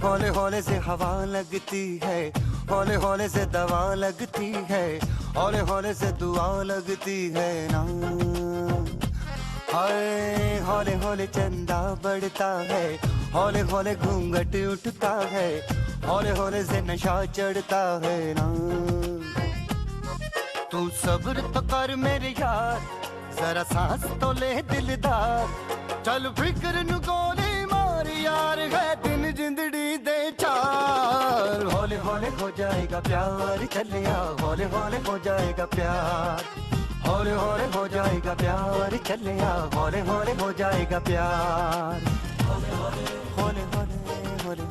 हौले हौले से हवा लगती है, हौले हौले से दवा लगती है, हौले हौले से दुआ लगती है ना। हाय हौले हौले चंदा बढ़ता है, हौले हौले घूंघट उठता है, हौले हौले से नशा चढ़ता है ना। तू सब्र तो कर मेरे यार, जरा सांस तो ले दिलदार, चल फिक्र नु गोली मार यार, है दिन जिंदड़ी दे चार। हौले हौले हो जाएगा प्यार, चले आ हौले हौले हो जाएगा प्यार, हौले हौले हो जाएगा प्यार, चले आ हौले हौले हो जाएगा प्यार। हौले हौले हौले हौले हौले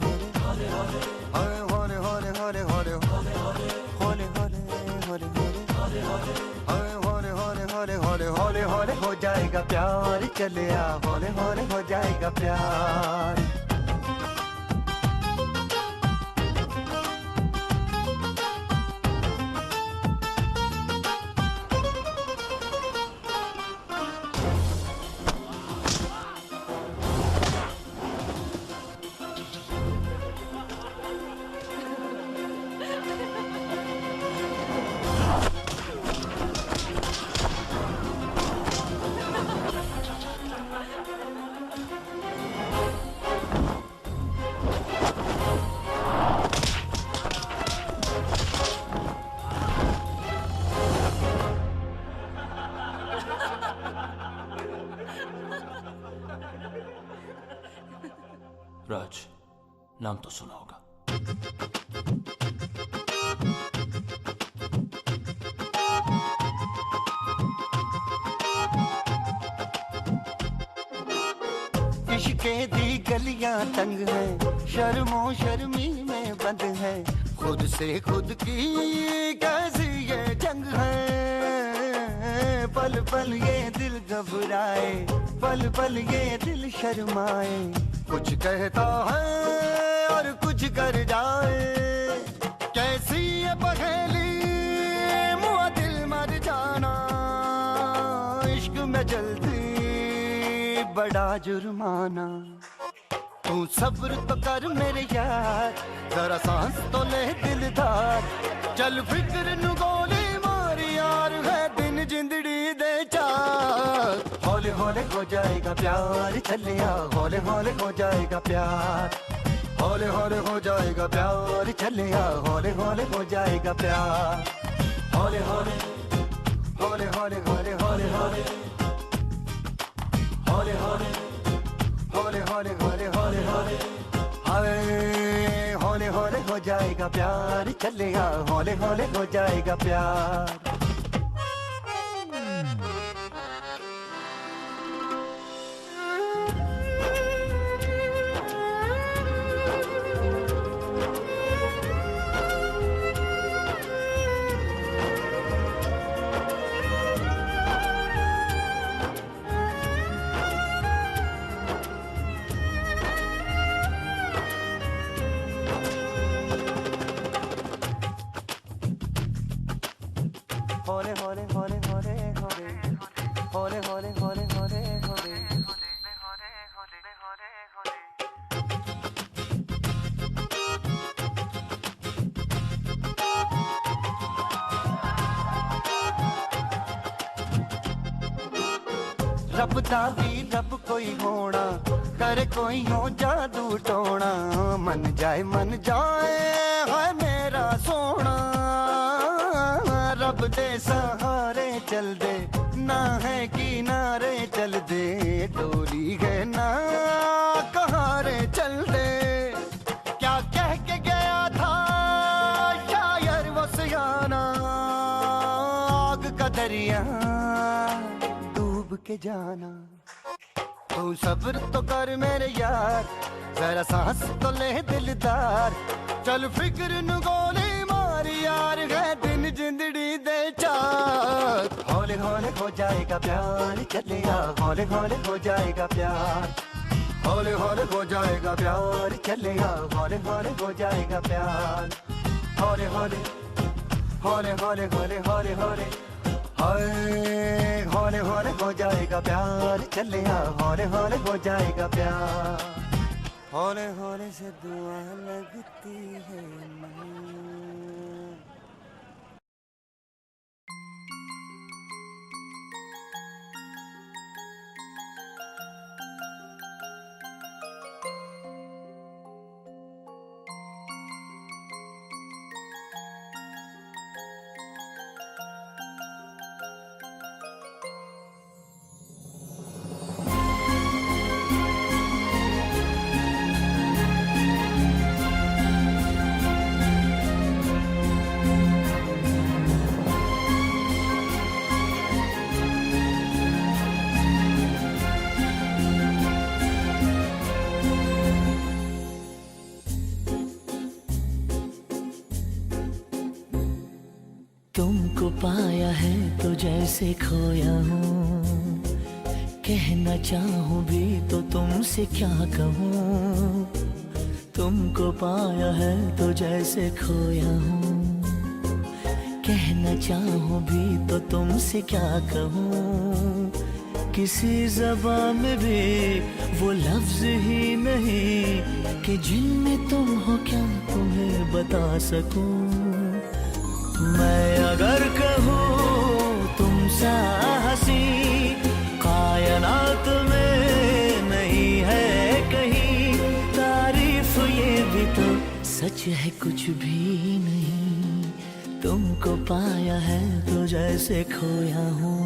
हौले हौले हौले हौले हौले हौले हौले हौले हौले हो जाएगा प्यार, चले आ हौले हौले हो जाएगा प्यार। राज, नाम तो सुना होगा। इश्क़े दी गलियां तंग है, शर्मो शर्मी में बंद है, खुद से खुद की कैसी ये जंग है। पल पल ये दिल घबराए, पल पल ये दिल शर्माए, कुछ कहता है और कुछ कर जाए, कैसी ये पहेली मुआ दिल मर जाना। इश्क में जल्दी बड़ा जुर्माना, तू सब्र तो कर मेरे यार, जरा सांस तो ले दिलदार, चल फिक्र नु गोली मार यार, है दिन जिंदड़ी दे चार। हौले हौले हो जाएगा प्यार, चले आ हौले हौले हो जाएगा प्यार, हौले हौले हो जाएगा प्यार, चले आ हौले हौले हो जाएगा प्यार। हौले हौले हौले हौले हौले हौले हौले हौले हौले हौले हौले हौले हौले हौले हौले हौले हो जाएगा प्यार, चले आ हौले हौले हो जाएगा प्यार। हौले हौले हौले हौले हौले हौले हौले हौले हौले हौले रब दा भी रब कोई होना, करे कोई हो जादू टोना, मन जाए है मेरा सोना। रब दे सहारे चल दे, ना है किनारे चल दे, डोली है ना कहारे चल दे। क्या कह के गया था शायर वो सियाना, आग का दरिया डूब के जाना। तू सब्र तो कर मेरे यार, जरा सांस तो ले दिलदार, चल फिक्र नु गोली मार यार, है दिन जिंदड़ी दे चार। हौले हौले हो जाएगा प्यार, चलेगा हौले हौले हो जाएगा प्यार। हौले हौले हो जाएगा प्यार, चलेगा हौले हौले हो जाएगा प्यार। हौले हौले हौले हौले हौले हौले हौले हौले हौले हो जाएगा प्यार, चलेगा हौले हौले हो जाएगा प्यार। हौले हौले से दुआ लगती है ना। तुमको पाया है तो जैसे खोया हूँ, कहना चाहूँ भी तो तुमसे क्या कहूँ। तुमको पाया है तो जैसे खोया हूँ, कहना चाहूँ भी तो तुमसे क्या कहूँ। किसी ज़बान में भी वो लफ्ज़ ही नहीं कि जिनमें तुम हो क्या तुम्हें बता सकूँ। मैं अगर कहूँ तुम सा हंसी कायनात में नहीं है कहीं, तारीफ ये भी तो सच है कुछ भी नहीं। तुमको पाया है तो जैसे खोया हूँ।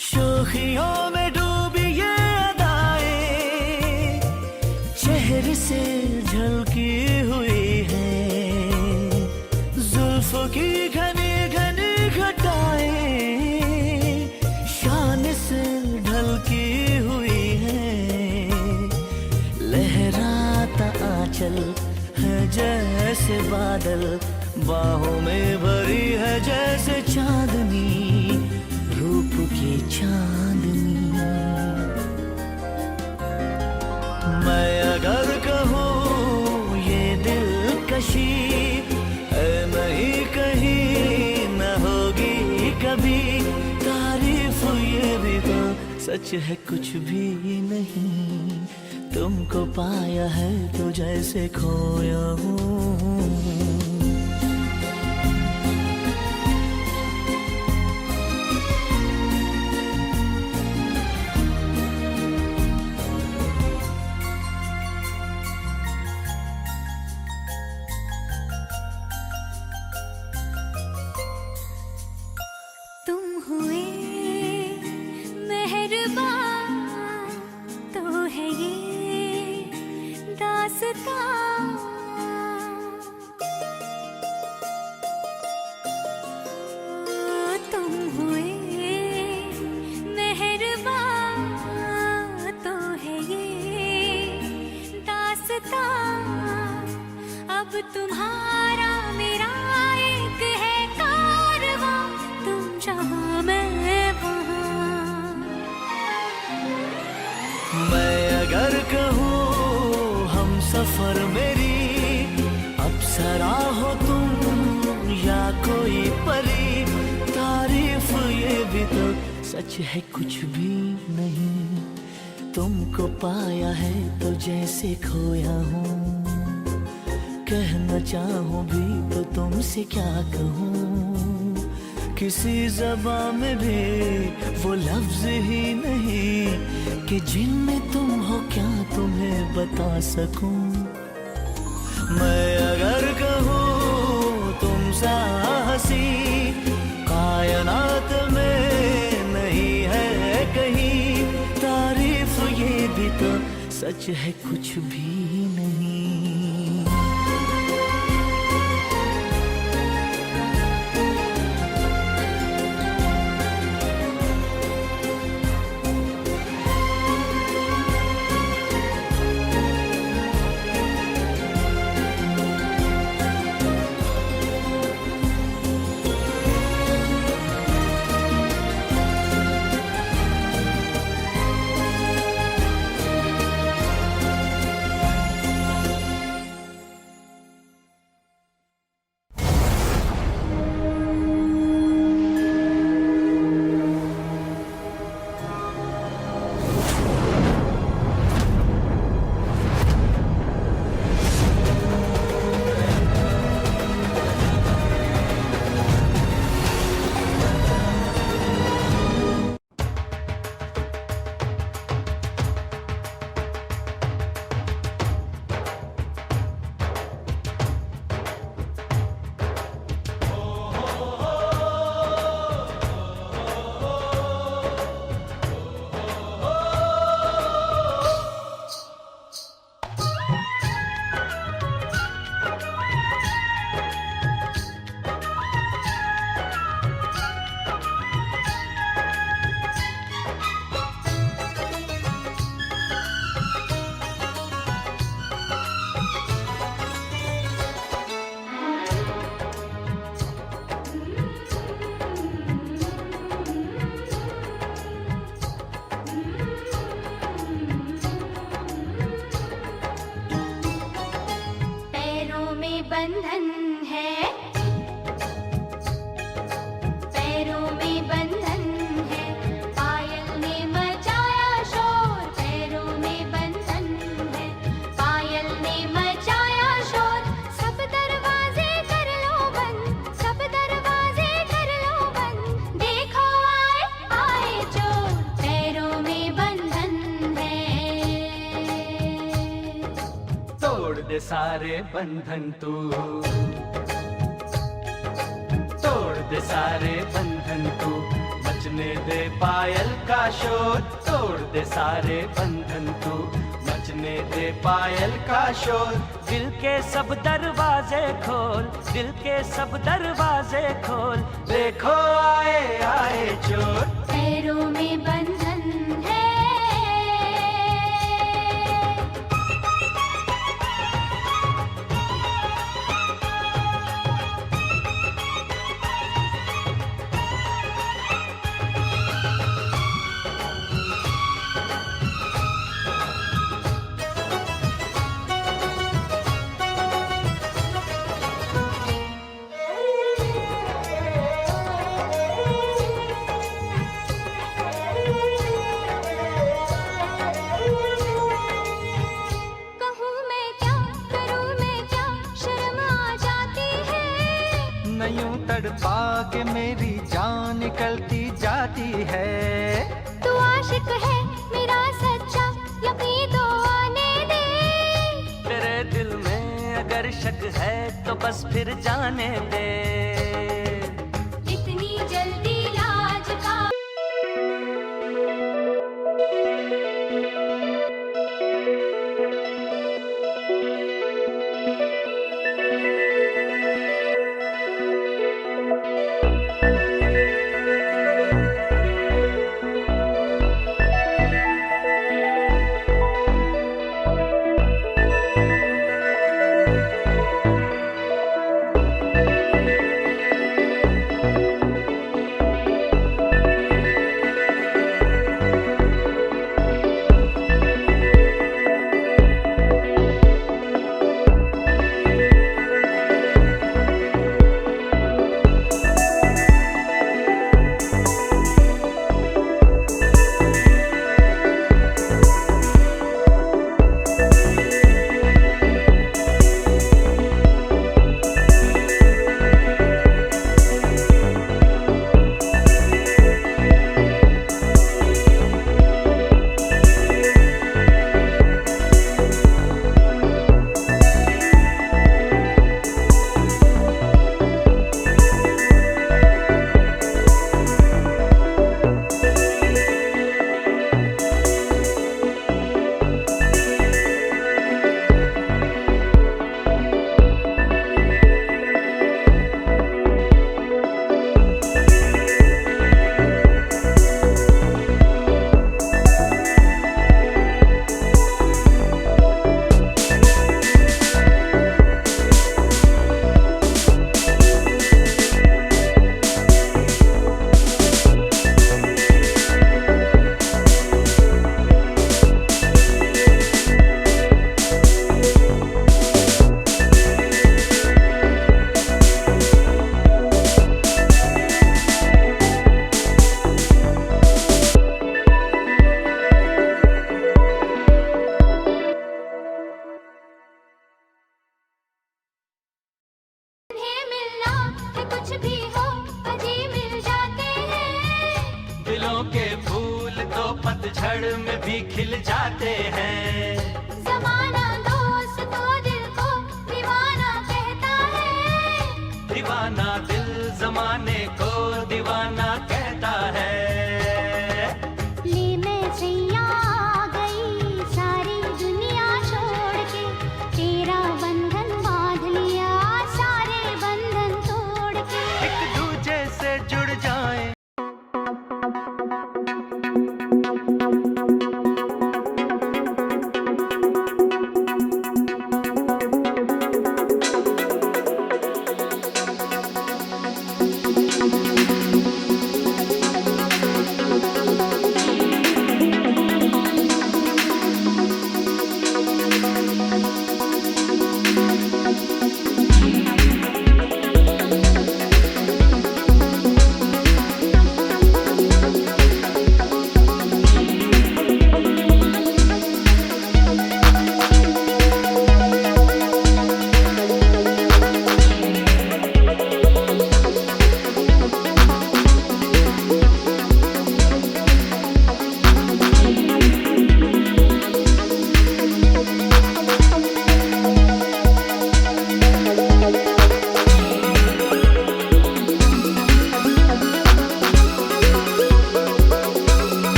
शोखियों में डूबी ये अदाएं चेहरे से झलकी हुई है, जुल्फों की घनी घनी घटाएं शान से ढलकी हुई है। लहराता आंचल है जैसे बादल, बाहों में भरी है जैसे चांदनी, रूप की चांदनी। मैं अगर कहूँ ये दिलकशी है नहीं कहीं न होगी कभी, तारीफ ये भी तो सच है कुछ भी नहीं। तुमको पाया है तो जैसे खोया हूँ। तुम हुए मेहरबान तो है ये दास्तां। तुम हुए मेहरबान तो है ये दास्तां। अब तुम्हारा मेरा एक है कारवां, तुम जहाँ मैं वहाँ। मैं अगर कहूँ हम सफर मेरी अप्सरा हो तुम या कोई परी, तारीफ ये भी तो सच है कुछ भी नहीं। तुमको पाया है तो जैसे खोया हूँ, कहना चाहूँ भी तो तुमसे क्या कहूँ। किसी ज़बान में भी वो लफ्ज़ ही नहीं कि जिनमें तुम हो क्या तुम्हें बता सकूं। मैं अगर कहूँ तुम सा हंसी कायनात में नहीं है कहीं, सच है कुछ भी नहीं। बंधन है, पैरों में बंधन है, पायल ने मचाया शोर। पैरों में बंधन है, पायल ने मचाया शोर। सब दरवाजे कर लो बंद, सब दरवाजे कर लो बंद। देखो आए आए चोर, पैरों में बंधन है। तोड़ दे सारे बंधन तू, तोड़ दे सारे बंधन तू, मचने दे पायल का शोर। तोड़ दे सारे बंधन तू, मचने दे पायल का शोर। दिल के सब दरवाजे खोल, दिल के सब दरवाजे खोल। देखो आए आए चोर, पैरों में बंधन है। यूं तड़पा के मेरी जान निकलती जाती है। तू आशिक है मेरा सच्चा, यकीन तो आने दे। तेरे दिल में अगर शक है तो बस फिर जाने दे। इतनी जल्दी लाज का कुछ भी हो अजी मिल जाते हैं। दिलों के फूल तो पतझड़ में भी खिल जाते हैं। जमाना दोस्त तो दिल को दीवाना कहता है। दीवाना दिल जमाने को दीवाना कहता है। ले मैं सैया आ गई सारी दुनिया छोड़ के, तेरा बंधन बांध लिया सारे बंधन तोड़ के। एक दूजे से जुड़ जाए।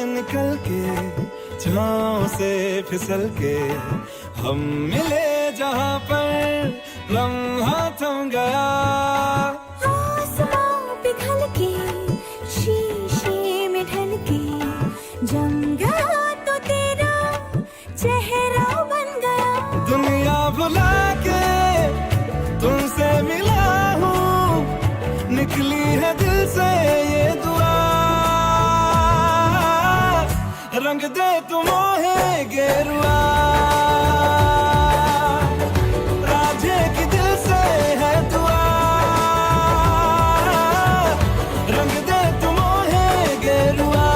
निकल के छाँव से फिसल के हम मिले जहाँ पर लम्हा थम गया। आसमां पिघल के शीशे में ढल के जम गया तो तेरा चेहरा बन गया। दुनिया भुला के तुमसे मिला हूँ, निकली है दिल से ये दुआ। रंग दे तुम मोहे गेरुआ, राधे की दिल से है दुआ। रंग दे तुम मोहे गेरुआ,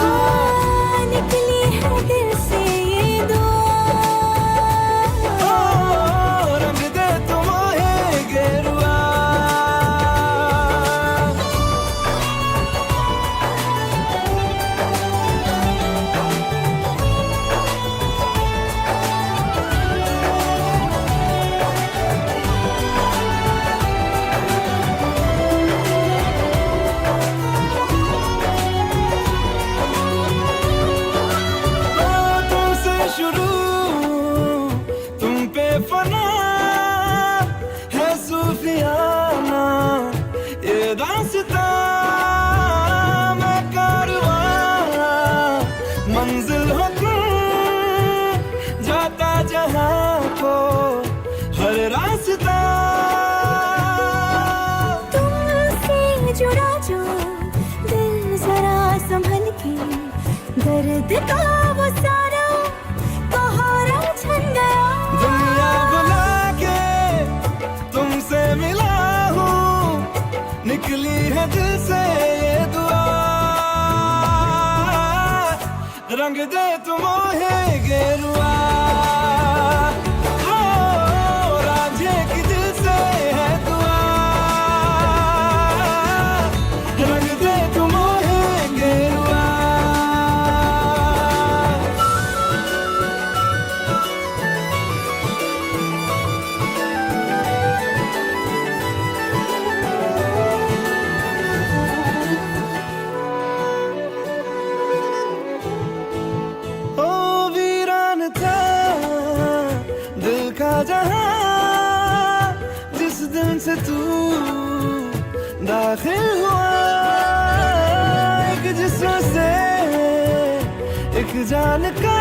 हाँ, निकली है दिल से ये दुआ। रंग दे तुम मोहे गेरुआ। शुरू तुम पे फना है सूफियाना ये दास्तां, मैं कारवां मंजिल हो तुम, जाता जहां को हर रास्ता। तुमसे जुड़ा जो दिल जरा संभल के, दर्द का वो सारा कहारा छन गया। दुनिया बुला के तुमसे मिला हूँ, निकली है दिल से ये दुआ। रंग दे तुम मोहे गेरुआ, राधे की दिल से है दुआ। रंग दे तुम मोहे गेरुआ। दाखिल हुआ एक जिस्म से एक जान का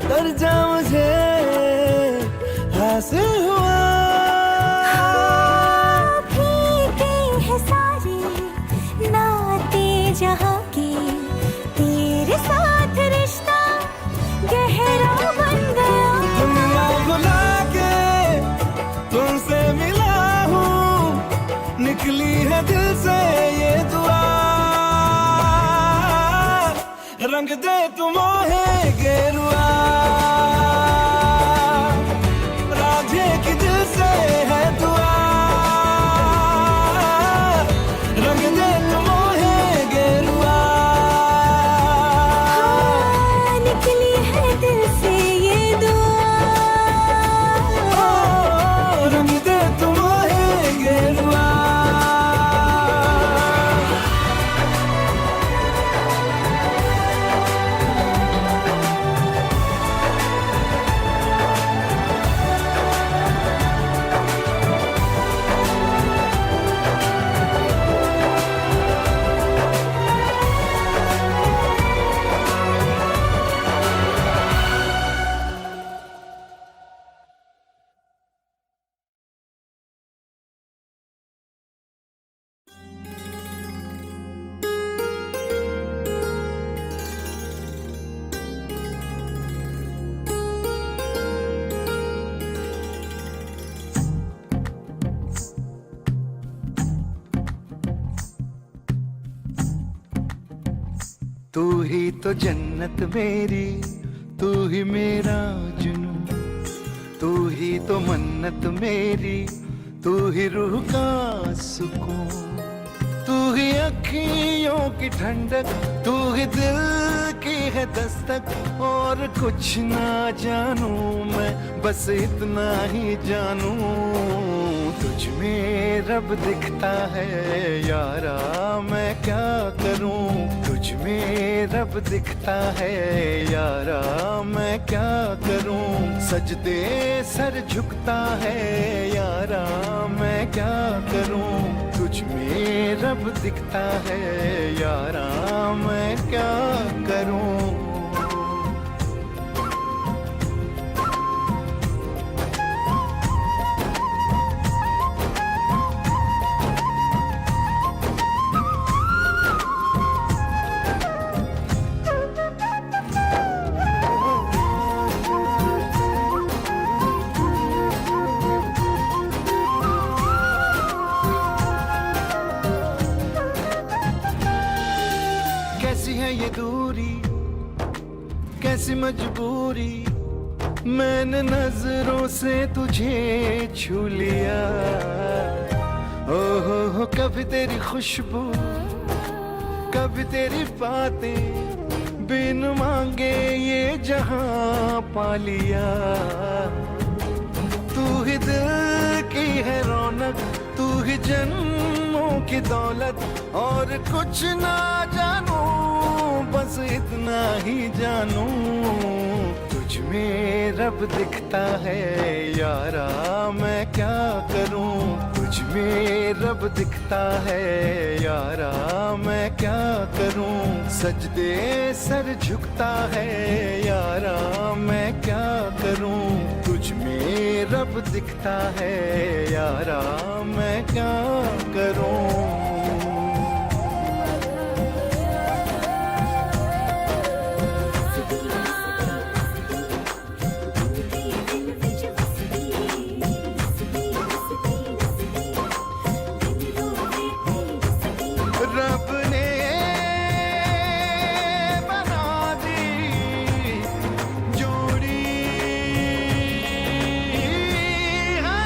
दर्जा मुझे हासिल हुआ। फीके हैं सारे नाते जहाँ के, तेरे साथ रिश्ता गहरा बन गया। दुनिया बुला के तुमसे मिला हूँ, निकली है दिल से ये दुआ, रंग दे तुम है गेरुआ। राधे की दिल से है दुआ, रंग दे तुम है गेरुआ। निकली है दिल से ये दुआ, रंग दे तुम है गेरुआ। तू ही तो जन्नत मेरी, तू ही मेरा जुनू, तू ही तो मन्नत मेरी, तू ही रूह का सुकून, तू ही अखियों की ठंडक, तू ही दिल की है दस्तक। और कुछ ना जानू मैं, बस इतना ही जानू, तुझ में रब दिखता है यारा, मैं क्या करूं। तुझ में रब दिखता है यारा, मैं क्या करूं। सजदे सर झुकता है यारा, मैं क्या करूं। तुझ में रब दिखता है यारा, मैं क्या करूं। कैसी है ये दूरी, कैसी मजबूरी, मैंने नजरों से तुझे छू लिया। हो कभी तेरी खुशबू, कभी तेरी बातें, बिन मांगे ये जहां पा लिया। तू ही दिल की है रौनक, तू ही जन्मों की दौलत। और कुछ ना जानू, बस इतना ही जानू, तुझ में रब दिखता है यारा, मैं क्या करूं। तुझ में रब दिखता है यारा, मैं क्या करूं। सजदे सर झुकता है यारा, मैं क्या करूं। तुझ में रब दिखता है यारा, मैं क्या करूं। रब ने बना दी जोड़ी है।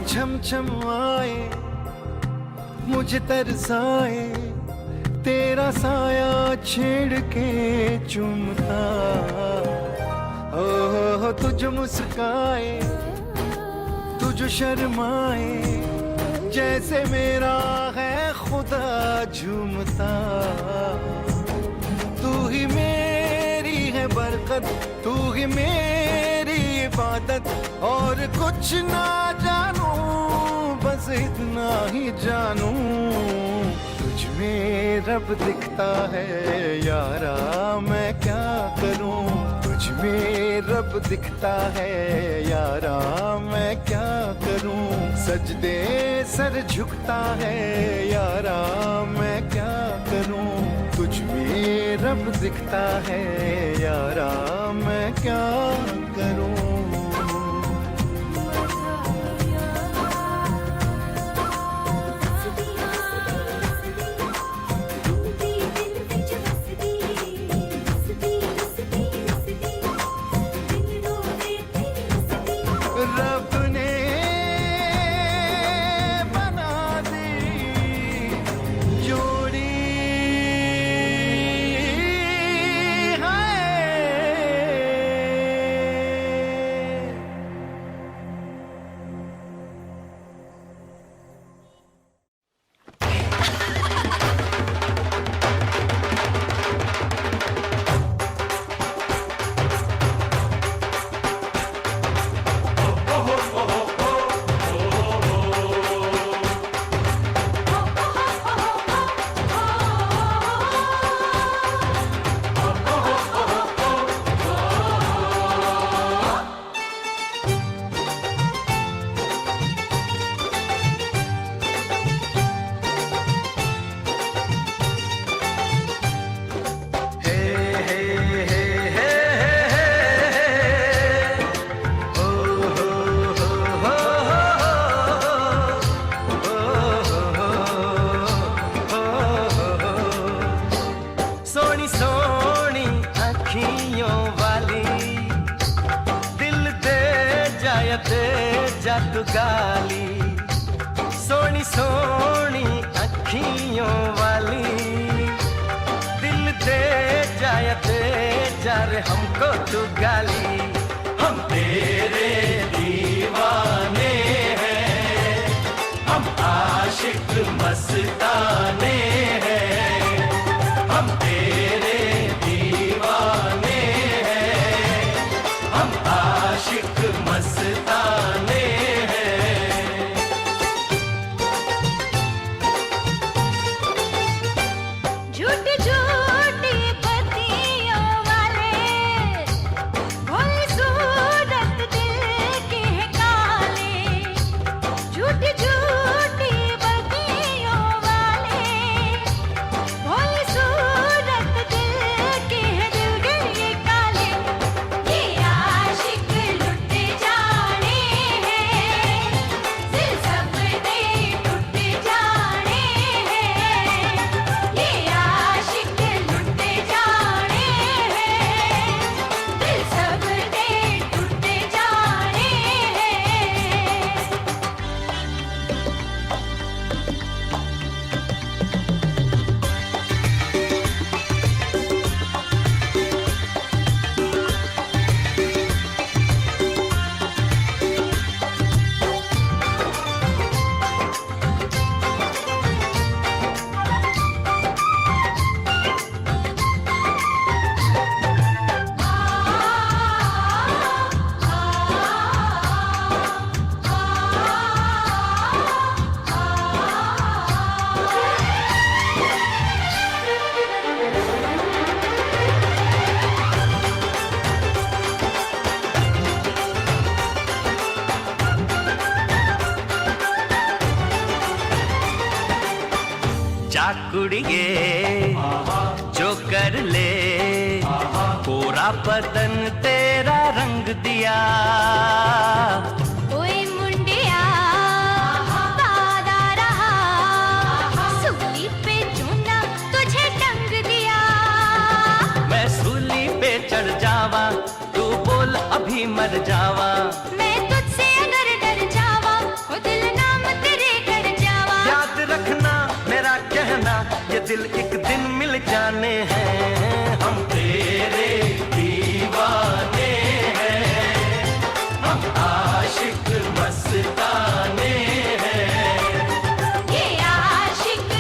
छम छम आए मुझे तरसाए, तेरा साया छेड़ के चूमता। हो तुझ मुस्काए, तुझ शर्माए, जैसे मेरा है खुदा झूमता। तू ही मेरी है बरकत, तू ही मेरी इबादत, और कुछ ना जानू बस इतना ही जानू, तुझ में रब दिखता है यारा मैं क्या करूं। तुझ में रब दिखता है यारा मैं क्या करूं। सजदे सर झुकता है यारा मैं क्या करूं। तुझ में रब दिखता है यारा मैं क्या करूं। रब ने बना दी जोड़ी है। सोनी सोनी अखियों वाली दिल दे जाया दे जा तू गाली। सोनी सोनी अखियों वाली दिल दे जाया दे जा रे हमको तू गाली। हम तेरे दीवाने हैं, हम आशिक मस्ताने हैं। हम तेरे दीवाने हैं, हम आशिक मस्ताने हैं। झूठी झूठी बत्तियों वाले भोली सूरत दिल के हैं काले। झूठी झूठी बत्तियों वाले भोली सूरत दिल के हैं दिल गए काले। ये आशिक लुट जाने हैं, दिल सब दे टूट जाने हैं। ये आशिक लुट जाने हैं, दिल सब दे टूट जाने हैं। जा कुड़िए जो कर ले पूरा बदन तेरा रंग दिया। ओए मुंडिया वादा रहा, सूली पे चूना तुझे टंग दिया। मैं सूली पे चढ़ जावा, तू बोल अभी मर जावा। मैं तुझसे अगर डर जावा, ओ दिल नाम तेरे कर जावा। याद रखना मेरा कहना, ये दिल एक दिन मिल जाने हैं। हम तेरे दीवाने हैं, हम आशिक मस्ताने हैं। ये आशिक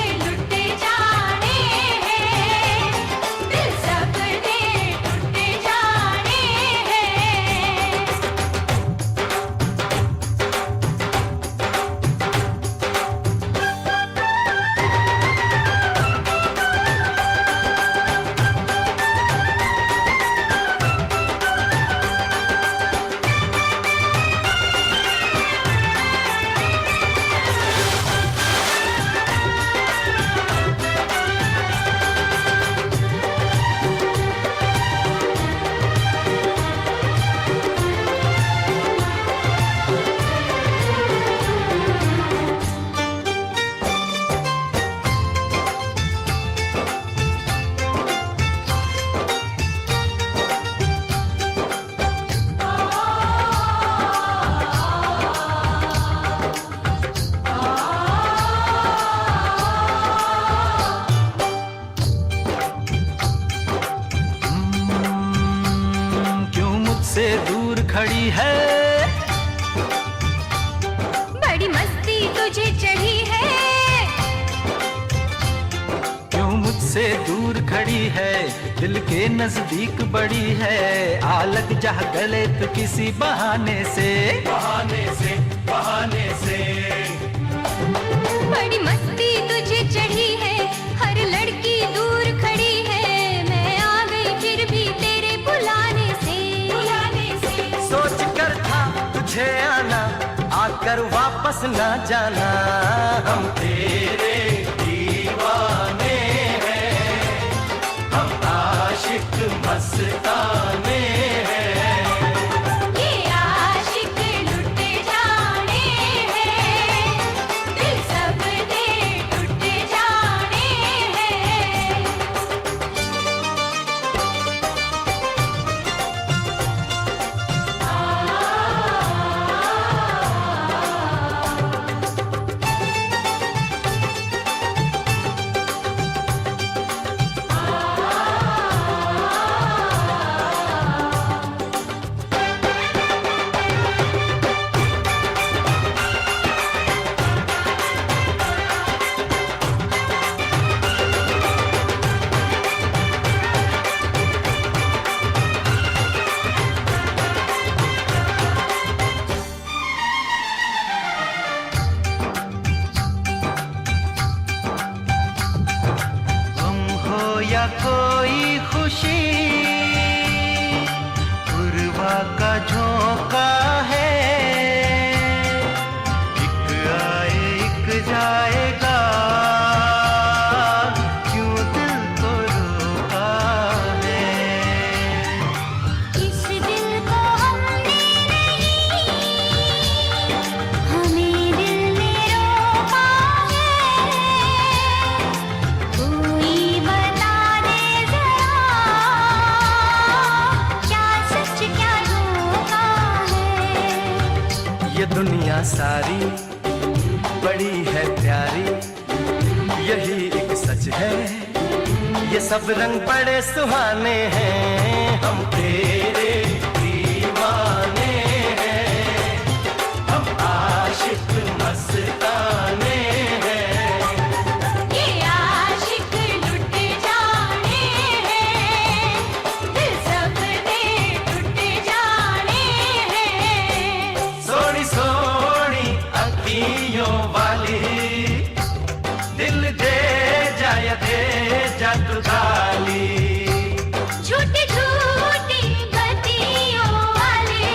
मुझसे दूर खड़ी है, बड़ी मस्ती तुझे चढ़ी है, क्यों मुझसे दूर खड़ी है, दिल के नजदीक बड़ी है, आ लग जा गले तो किसी बहाने से, बहाने से, बहाने से। बड़ी मस्ती तुझे चढ़ी है, हर लड़की दूर खड़ी है, मैं आ गई फिर भी तेरे बुलाने से, बुलाने से। सोच कर था तुझे आना, आकर वापस ना जाना, हम तेरे दीवाने हैं, हम आशिक मस्ताने हैं। ये आशिक लुट जाने हैं, दिल सब दे टूट जाने हैं। गम हो या कोई खुशी, पूर्वा का झोंका है, एक आए एक जाएगा, क्यों दिल को रोका है। इस दिल को हमने नहीं, हमें दिल ने रोका है, कोई बता दे जरा, क्या सच क्या धोखा है। ये दुनिया सारी बड़ी है प्यारी, यही एक सच है, ये सब रंग बड़े सुहाने हैं, हम तेरे दीवाने हैं, हम आशिक मस्ताने हैं। ये आशिक लुट जाने हैं, दिल सब दे टूट जाने हैं। सोनी सोनी अखियों वाली, दिल दे जा तू गाली। झूठी झूठी बत्तियों वाले,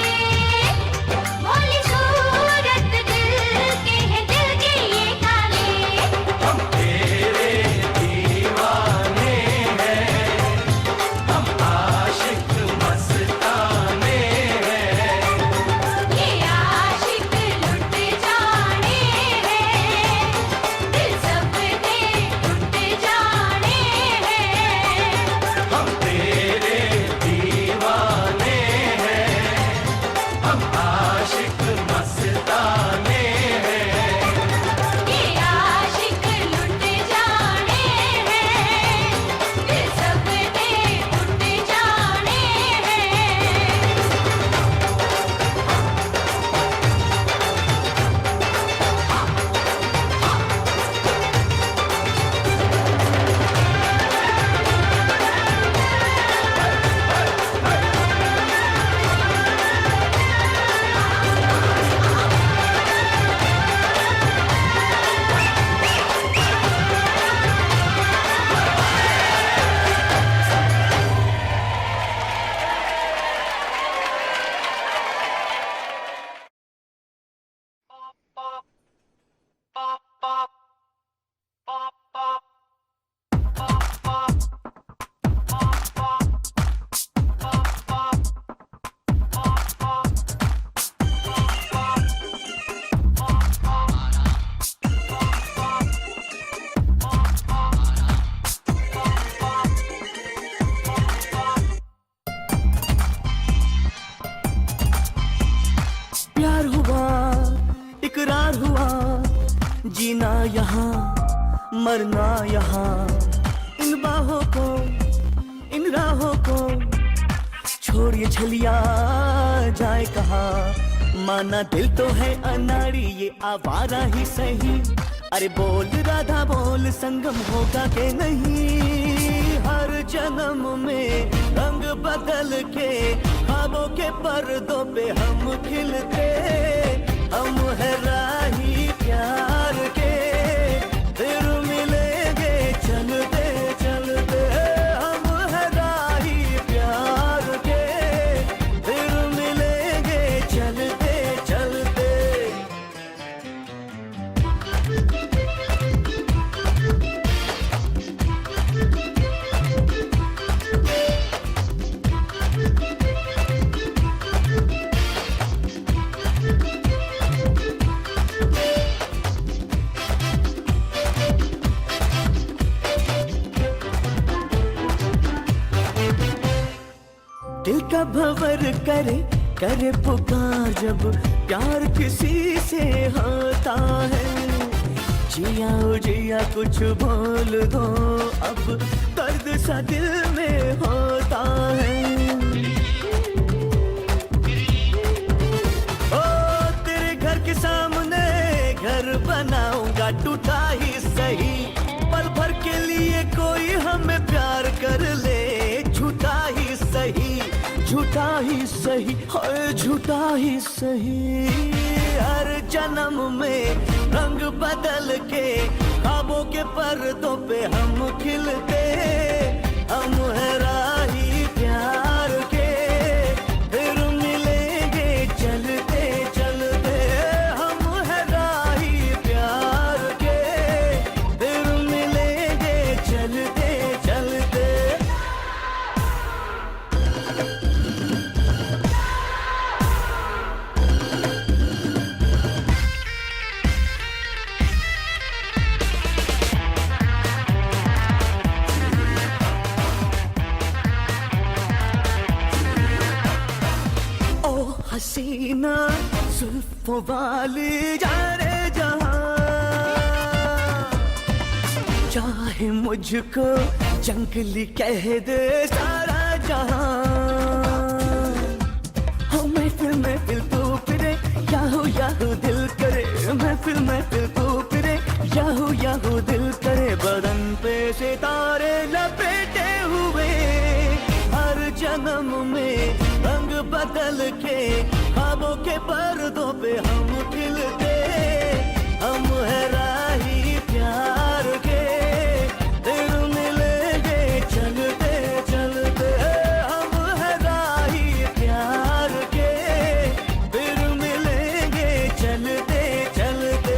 भोली सूरत दिल के हैं, दिल के ये काले। हम तेरे दीवाने हैं, हम आशिक मस्ताने हैं। ये आशिक लुट जाने हैं, दिल सब दे टूट जाने हैं। हम तेरे दीवाने हैं, हम आशिक मस्ताने हैं। ये आशिक लुट जाने हैं, दिल सब दे टूट जाने हैं। प्यार हुआ, इकरार हुआ, जीना यहाँ मरना यहाँ, इन बाहों को इन राहों को छोड़िए छलिया जाए कहाँ। माना दिल तो है अनाड़ी ये आवारा ही सही, अरे बोल राधा बोल संगम होगा के नहीं। हर जन्म में रंग बदल के ख्वाबों के पर्दों पे हम खिलते, हम है राही प्यार के, फिर मिलेंगे चलते चलते। हम है राही प्यार के, फिर मिलेंगे चलते चलते। दिल का भंवर करे करे पुकार जब प्यार किसी से होता है। जिया ओ जिया कुछ बोल दो अब दर्द सा दिल में होता है। ओ तेरे घर के सामने घर बनाऊंगा टूटा ही सही, पल भर के लिए कोई हमें प्यार कर ले, झूठा ही सही झूठा ही सही है झूठा ही सही। हर जन्म में रंग बदल के ख्वाबों के पर्दों पे हम खिलते, हम है राही प्यार के, फिर मिलेंगे चलते चलते। हम है राही प्यार के, फिर मिलेंगे चलते चलते। हसीना जुल्फों वाली जाने जहां, चाहे मुझको जंगली कह दे सारा जहां। हो महफिल तू फिरे याहू दिल करे, महफिल तू फिरे याहू दिल करे। बदन पे सितारे लपेटे हुए हर जन्म में रंग बदल के ख्वाबों के पर्दों पे हम खिलते, हम है राही प्यार के, फिर मिलेंगे चलते चलते। हम है राही प्यार के, फिर मिलेंगे चलते चलते।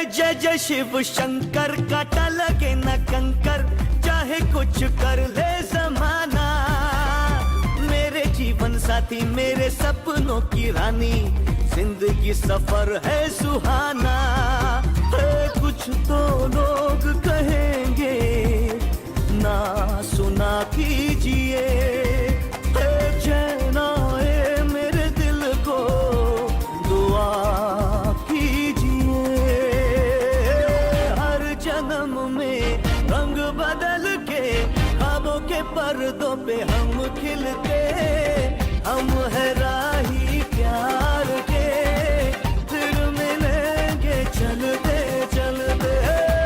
जय जय शिव शंकर काटा लगे न कंकर, चाहे कुछ कर ले जमाना। मेरे जीवन साथी मेरे सपनों की रानी, जिंदगी सफर है सुहाना। कुछ तो लोग कहेंगे ना सुना कीजिए, चैना मेरे दिल को दुआ कीजिए। हर जन्म में रंग बदल के ख्वाबों के पर्दों पे हम खिलते, हम है राही प्यार के, फिर मिलेंगे चलते चलते।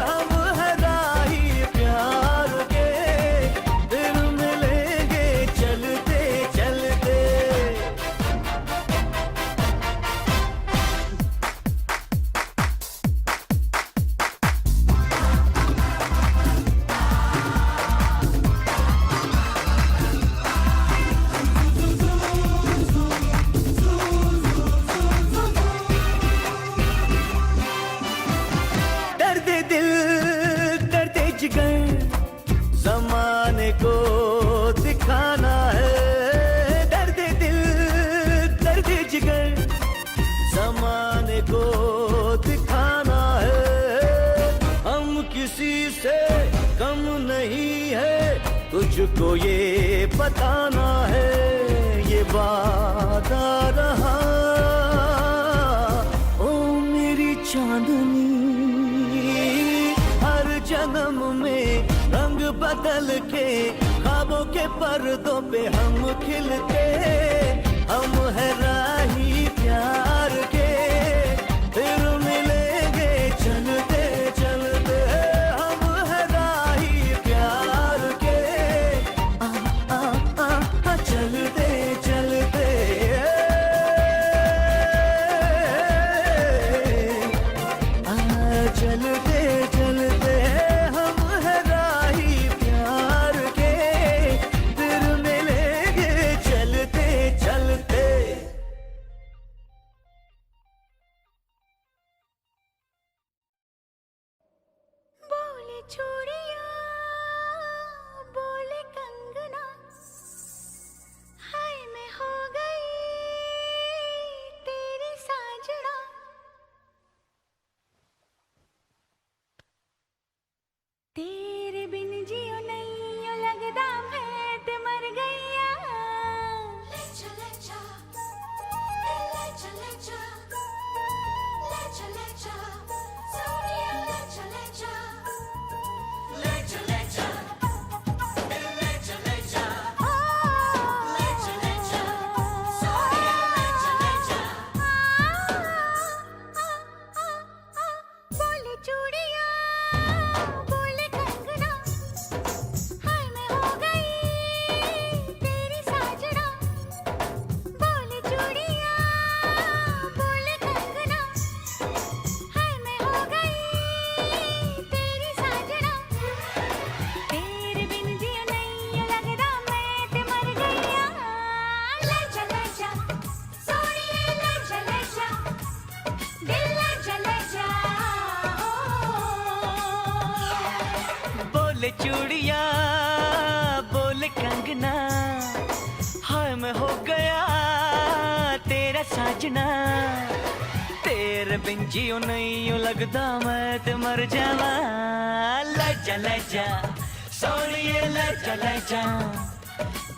हम है राही प्यार के, फिर मिलेंगे चलते चलते। जमाने को दिखाना है, दर्द दिल दर्द जिगर जमाने को दिखाना है। हम किसी से कम नहीं है, तुझ तुझको ये बताना है, ये वादा रहा। ओ मेरी चांदनी, हर जन्म में रंग बदल के ख्वाबों के पर्दों पे हम खिलते। हम है राही प्यार के, फिर मिलेंगे चलते चलते। हम है राही प्यार के, चलते चलते। चलते चलते हम है राही प्यार के, फिर मिलेंगे चलते चलते। बोले चूड़िया, बोले कंगना, हाय मैं हो गई तेरी साजना। तेरे बिन जियो नहीं यो लगदा मैं ते मर गईया। ले चले जा, ले चले जा, ले चले जा, सोनिया ले चले जा, ले चले जा, ले चले जा, ले चले जा, सोनिया ले चले जा। बोले चूड़िया, बोले कंगना, हाय मैं हो गई तेरी साजना। बोले चूड़िया, बोले कंगना, हाय मैं हो गई तेरी साजना। तेरे बिन जियो नहीं यो लगदा मैं ते मर गईया। ले चले जा, सोनिए ले चले जा, दिल ले चले जा। बोले चूड़िया, बोले कंगना, हाय मैं हो गया तेरा साजना। तेरे बिन जियो नहीं यूं लगदा मैं ते मर जावा। ले जा सोनिए ले जा,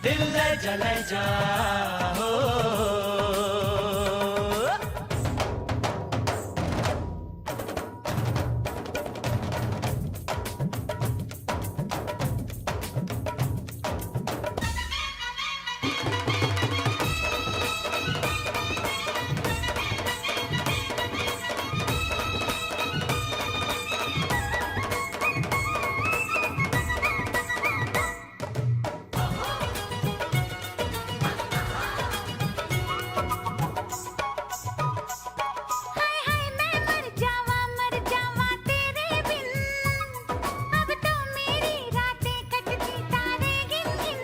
दिल ले जा हो। हाय हाय मैं मर जावा तेरे बिन। अब तो मेरी रातें कटती तारे गिन गिन।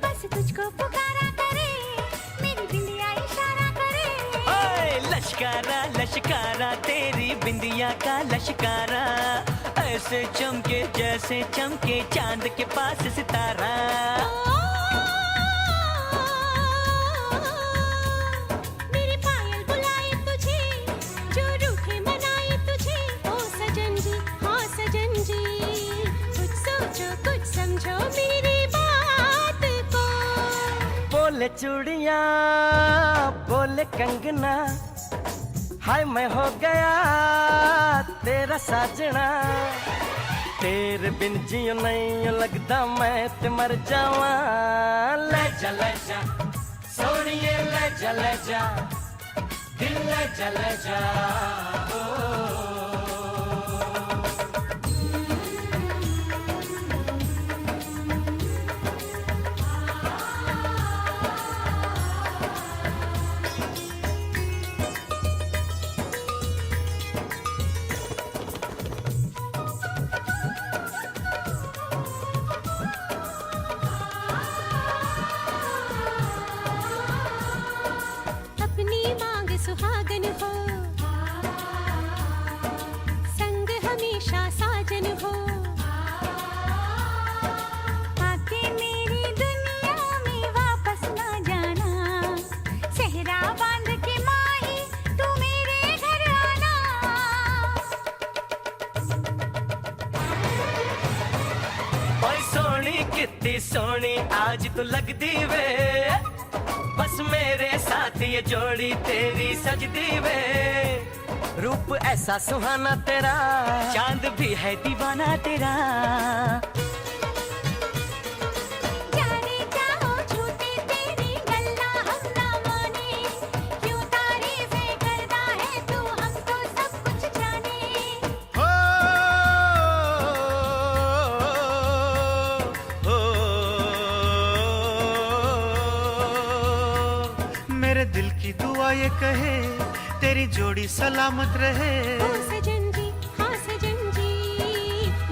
बस तुझको पुकारा करे, मेरी बिंदिया इशारा करे। ओए लश्कारा लश्कारा तेरी बिंदिया का लश्कारा, ऐसे चमके जैसे चमके चांद के पास सितारा। मेरी पायल बुलाए तुझे, जो रूठे मनाए तुझे। ओ सजन जी, हाँ सजन जी, कुछ सोचो कुछ समझो मेरी बात को। बोले चूड़िया, बोले कंगना, हाय मैं हो गया तेरा साजना। तेरे बिन जियो नहीं यूं लगदा मैं ते मर जावा। ले जा सोनिए ले जा, दिल ले जा ओ। अपनी मांग सुहागन हो, संग हमेशा साजन हो। आके मेरी दुनिया में वापस ना जाना, सेहरा बांध के माही तू मेरे घर आना। ओए सोनी कितनी सोनी आज तो लगदी वे, बस मेरे साथ ये जोड़ी तेरी सजदी वे। रूप ऐसा सुहाना तेरा, चांद भी है दीवाना तेरा। जाने चाहो झूठी तेरी गल्ला हम ना माने, क्यों तारीफें करता है तू हम तो सब कुछ जाने। हो, हो, मेरे दिल की दुआ ये कहे तेरी जोड़ी सलामत रहे। ओ सजन जी हाँ सजन जी,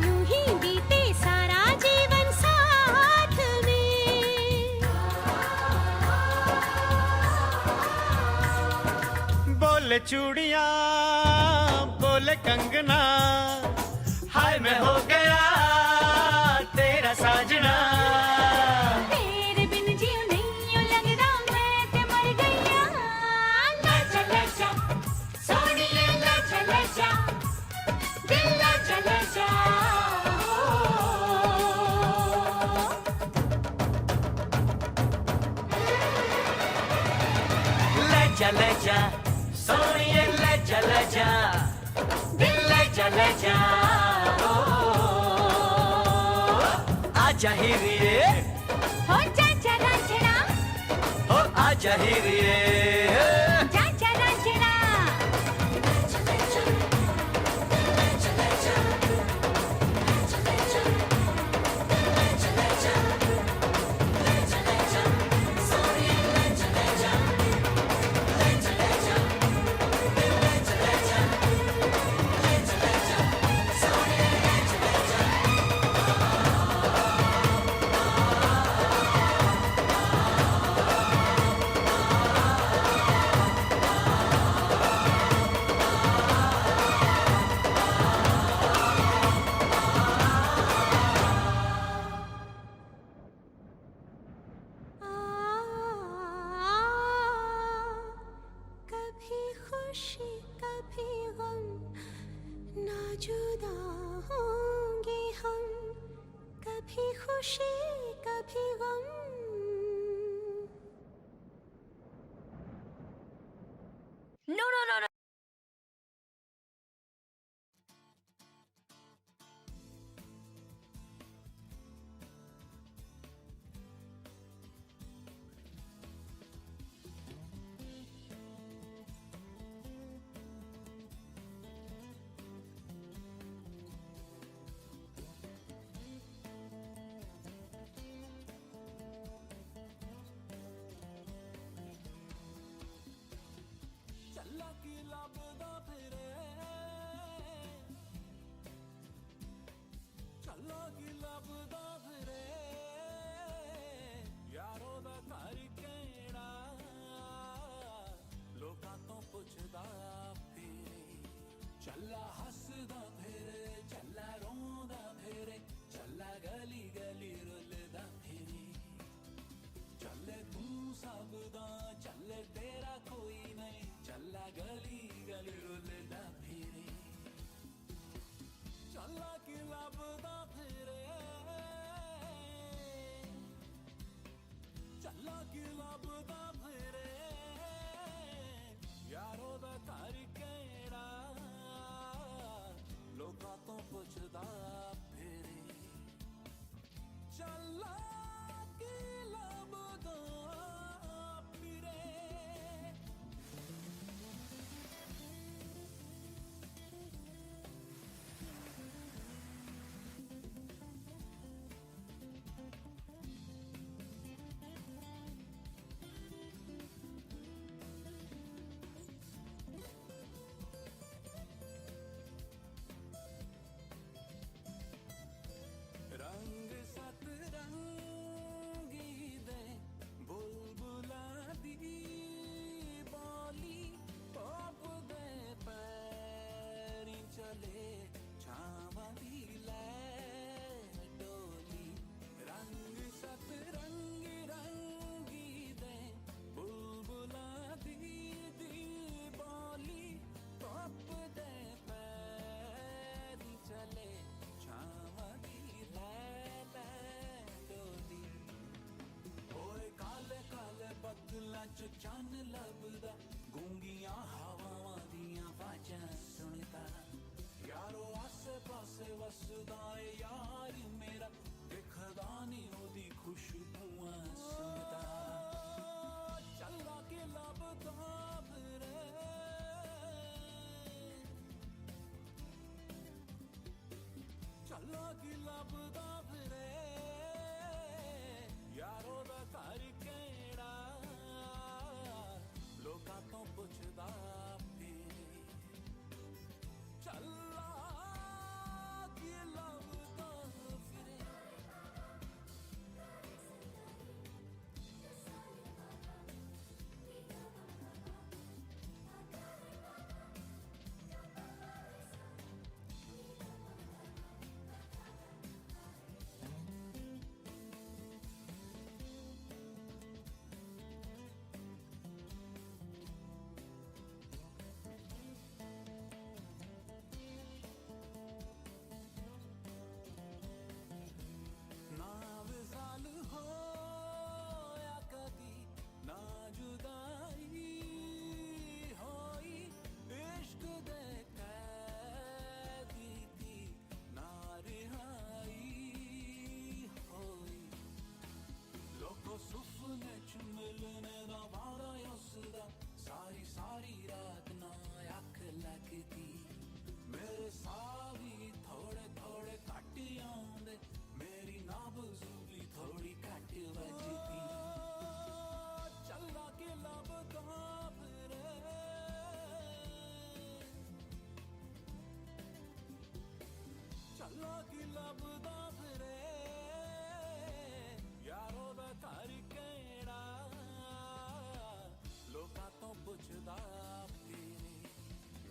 यूं ही बीते सारा जीवन साथ में। बोले चूड़ियां बोले कंगना, हाय मैं हो गया तेरा साजना। तेरे बिन जीव नहीं यूं लगदा मैं ते मर गईया। लाजा लाजा सोनिए लाजा लाजा, दिल लाजा लाजा। लजा लजा सोनिए लजा लजा, दिल लजा लजा। ओ, आजा हीरिए, हो चाचा रांझना, ओ आजा हीरिए। चाचा रांझना। कभी खुशी कभी गम, ना जुदा होंगे हम। कभी खुशी कभी गम। No no no no. हसदा है यार मेरा दिखदा नहीं ओदी खुशबुआं सुनदा चला के लभदा फिरे चला के लभदा फिरे यारो दा घर केड़ा लोकां तो पुछदा फिरे चला के लभदा फिरे ना विसाल हो या कदी ना जुदाई होई इश्क दे कैदी दी ना रिहाई होई लोको सुपने च मिलने दा वादा उसदा सारी सारी रात ना अख लगदी मेरे साह भी थोड़े थोड़े घट आउंदे मेरी नाब्ज़ भी थोड़ी घट वजदी चला के लभदा फिरे चला के लभदा फिरे यारो दा घर केड़ा लोकां तो पुछदा फिरे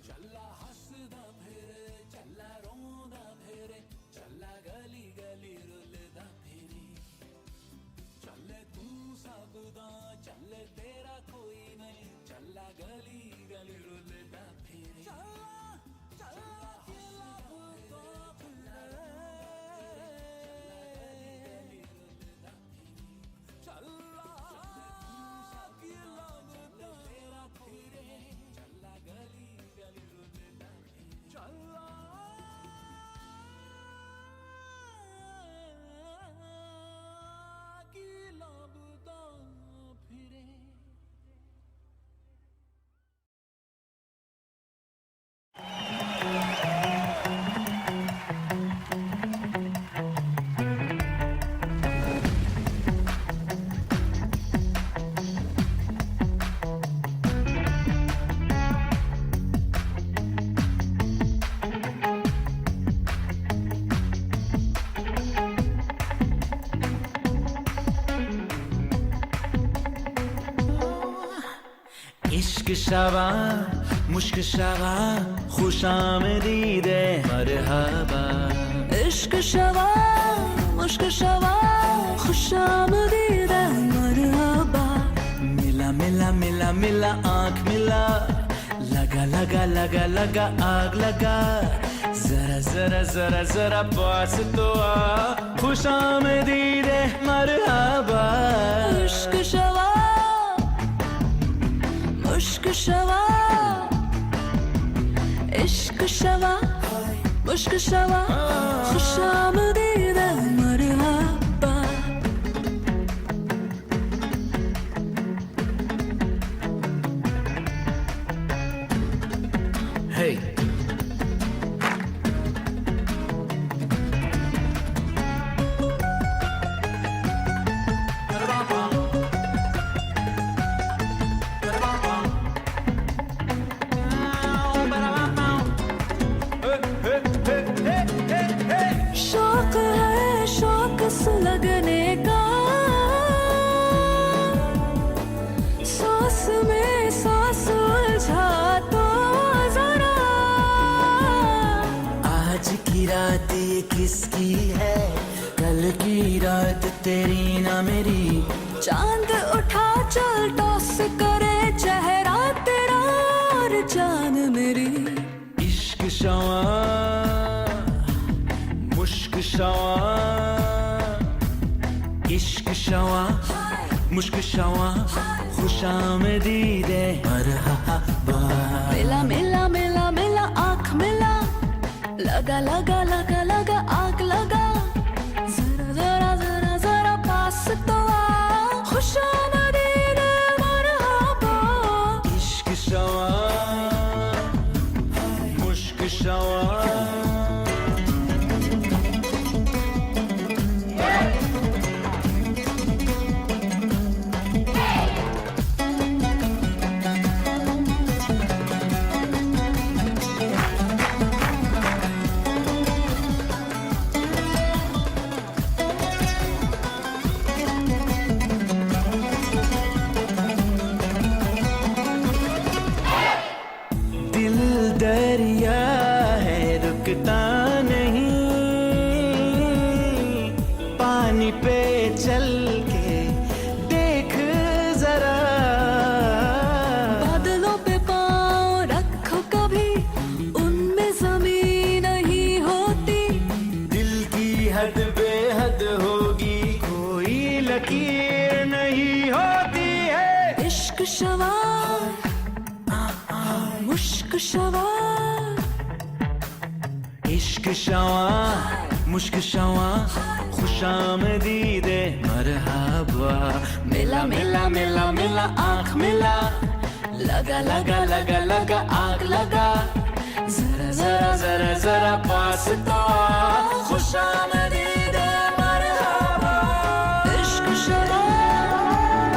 चला हसदा फिरे चला रोंदा फिरे चला गली गली रुलदा फिरे चले तू सबदा चले तेरा कोई नहीं चला गली गली रुलदा फिरे चला चला के लभदा फिरे चला के लभदा तेरा फिरे चला गली गली रुलदा फिरे चला के लभदा फिरे इश्क शवा मुश्क शवा खुशामदीद मरहबा इश्क शवा मुश्क शवा खुशामदीद मरहबा मिला मिला मिला मिला आँख मिला लगा लगा लगा लगा आग लगा जरा जरा जरा जरा पास तो आ खुशामदीद मरहबा इश्क शवा मुश्क शवा इश्क शवा मुश्क शवा खुशामदीद मरहबा Hey शौक है शौक सुलगने का सांस में सांस उलझा तो जरा आज की रात ये किसकी है कल की रात तेरी ना मेरी चांद उठा चल टॉस करे चेहरा तेरा और जान मेरी इश्क शवा मुश्क शवा इश्क शवा मुश्क शवा खुशामदीद मरहबा मिला मिला मिला मिला आँख मिला लगा लगा लगा लगा आग लगा जरा जरा जरा जरा पास तो आ खुशामदीद मरहबा इश्क शवा मुश्क शवा दिल दरिया है रुकता नहीं पानी पे चल के देख जरा बादलों पे पाँव रखो कभी उनमें जमीन नहीं होती दिल की हद बेहद होगी कोई लकीर नहीं होती है इश्क शवार मुश्क शवार इश्क शवा मुश्क शवा खुशामदीद मरहबा मिला मिला मिला मिला आँख मिला लगा लगा लगा लगा आग लगा जरा जरा जरा जरा पास तो आ खुशामदीद मरहबा इश्क शवार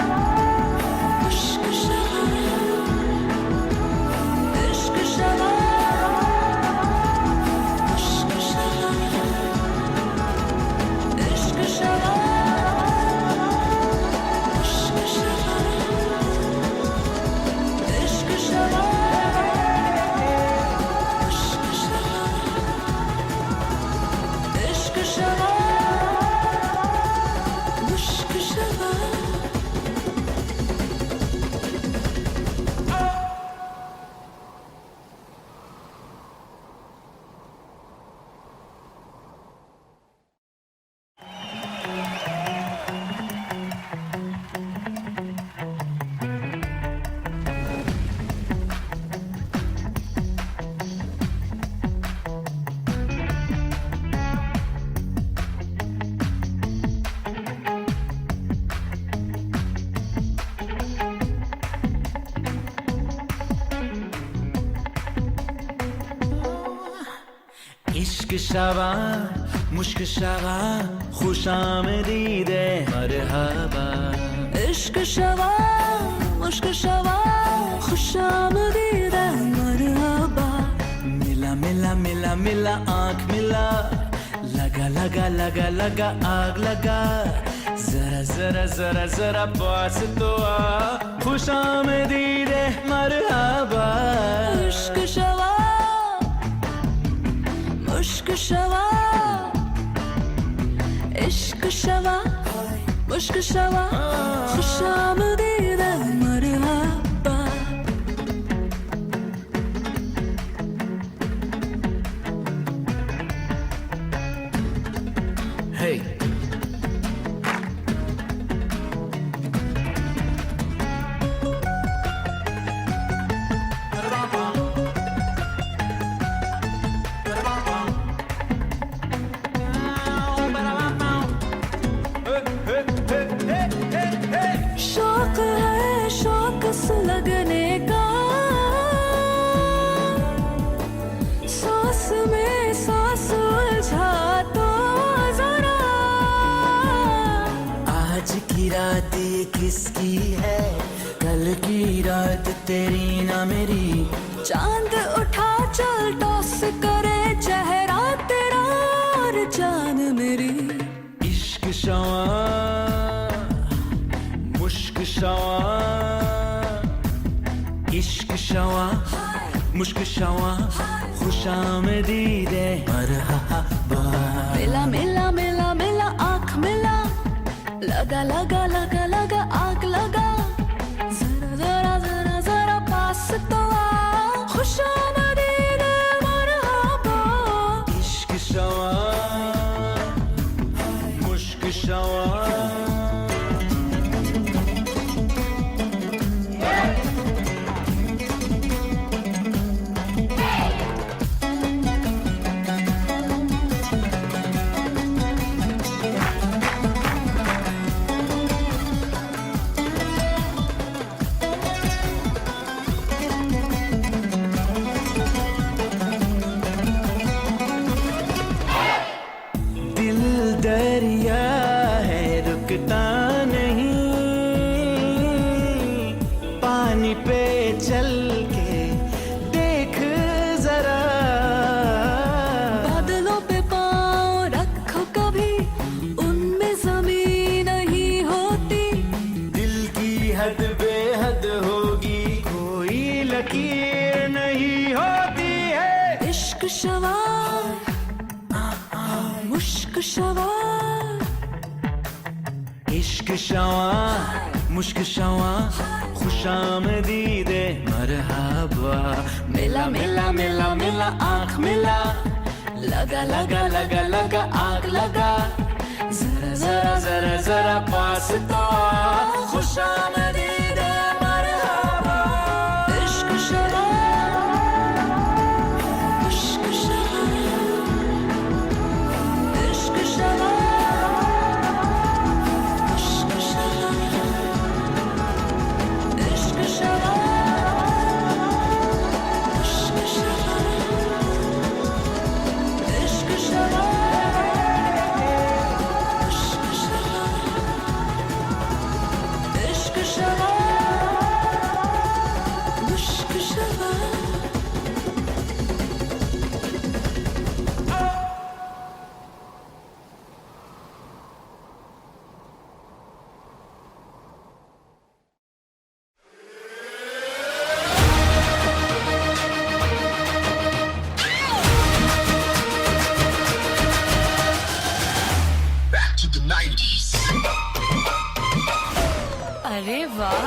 मुश्क शवार इश्क शवार मुश्क शवार इश्क शवार मुश्क शवार इश्क शवार मुश्क शवार इश्क शवार मुश्क शवार इश्क शवा मुश्क शवा खुशामदीद मरहबा इश्क शवा मुश्क शवा खुशामदीद मरहबा मिला मिला मिला मिला आँख मिला लगा लगा लगा लगा आग लगा जरा जरा जरा जरा पास तो आ खुशामदीद मरहबा इश्क शवा मुश्क शवा इश्क शवा मुश्क शवा खुशामदीद मरहबा Hey. शौक है शौक सुलगने का सांस में सांस उलझा तो जरा आज की रात ये किसकी है कल की रात तेरी ना मेरी चांद उठा चल टॉस करे चेहरा तेरा और जान मेरी इश्क शवा मुश्क शवा इश्क शवा मुश्क शवा खुशामदीद मरहबा मिला मिला मिला मिला आँख मिला लगा लगा लगा लगा आग लगा जरा जरा जरा जरा पास तो आ खुशामदीद मरहबा इश्क शवा मुश्क शवा दरिया है रुकता नहीं, पानी पे चल के देख जरा। बादलों पे पाँव रखो कभी, उनमें जमीन नहीं होती। दिल की हद बेहद होगी, कोई लकीर नहीं होती है। इश्क सवार मुश्क सवार, इश्क शवा मुश्क शवा, खुशामदीदे मरहबा। मिला मिला मिला मिला आँख मिला, लगा लगा लगा लगा आग लगा। जरा जरा जरा जरा पास तो आ, खुशामदीदे मरहबा। इश्क सवार मुश्क सवार, इश्क सवार मुश्क सवार, इश्क सवार मुश्क सवार, इश्क सवार मुश्क सवार, इश्क सवार मुश्क सवार। Back to the 90s. अरे वाह,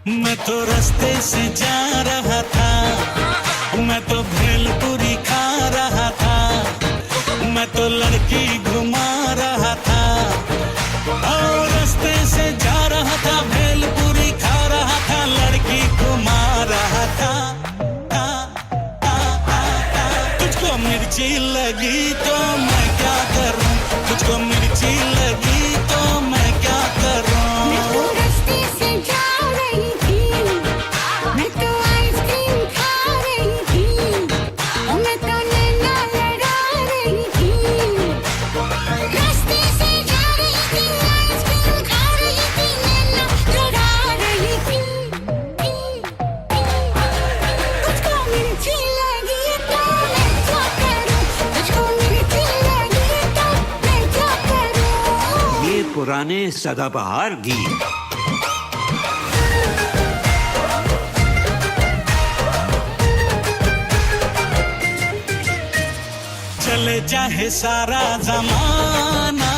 मैं तो रास्ते से जा रहा था, मैं तो भेलपुरी खा रहा था, मैं तो लड़की घुमा रहा था। और रास्ते से जा रहा था, भेलपुरी खा रहा था, लड़की घुमा रहा था। तुझको मिर्ची लगी तो मैं क्या करूं, तुझको मिर्ची लगी तो मैं क्या करूं। मैं तो रास्ते से जा रही थी, मैं तो आइसक्रीम खा रही थी, मैं तो नैना लड़ा रही थी। रास्ते से जा रही थी, आइसक्रीम खा रही थी, नैना लड़ा रही थी। तुझको मिर्ची लगी तो मैं क्या करूं, तुझको मिर्ची लगी तो मैं क्या करूं। ये पुराने सदाबहार गीत। चले चाहे सारा जमाना,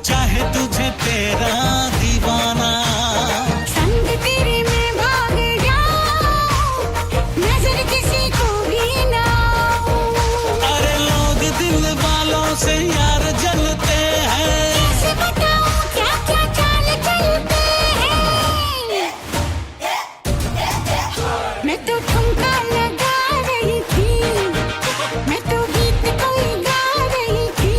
चाहे तुझे तेरा दीवाना। संग तेरे में भाग जाऊं, नजर किसी को भी ना आऊं। अरे लोग दिल वालों से यार जलते हैं, कैसे बताऊं क्या क्या चाल चलते हैं। मैं तो ठुमका लगा रही थी, मैं तो गीत कोई गा रही थी,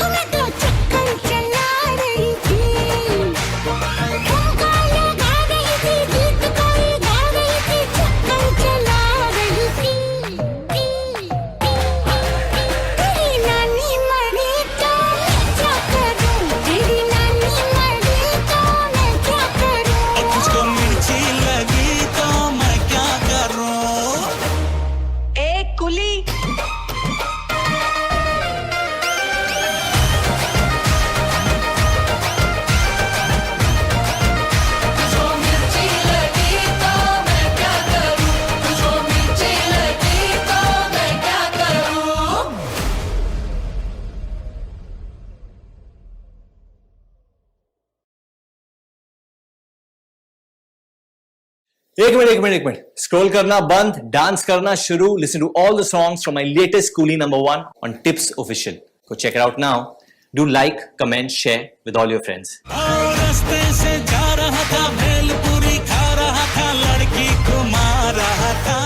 मैं तो चक्कर चला रही थी। ठुमका लगा रही थी, गीत कोई गा रही थी, चक्कर चला रही थी। तेरी नानी मरी तो मैं क्या करूं, तेरी नानी मरी तो मैं क्या करूं। और तुझको मिर्ची लगी तो मैं क्या करूं। एक कुली एक मिनट स्क्रॉल करना बंद, डांस करना शुरू। Listen to all the songs from my latest Coolie number 1 on Tips official. Go check it out now. Do like, comment, share with all your friends. और रास्ते से जा रहा था, भेलपुरी खा रहा था, लड़की घुमा रहा था।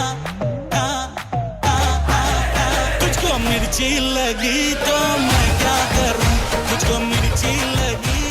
तुझको मिर्ची लगी तो मैं क्या करूं, तुझको मिर्ची लगी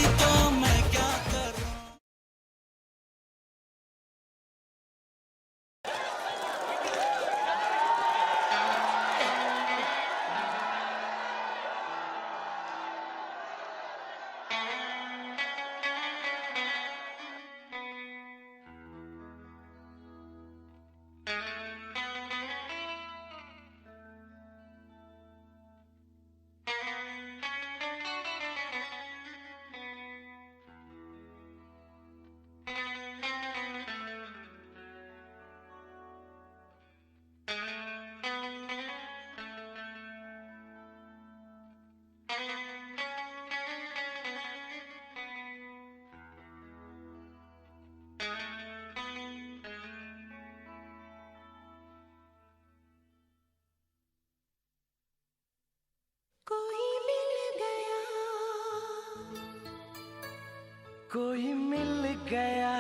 कोई मिल गया,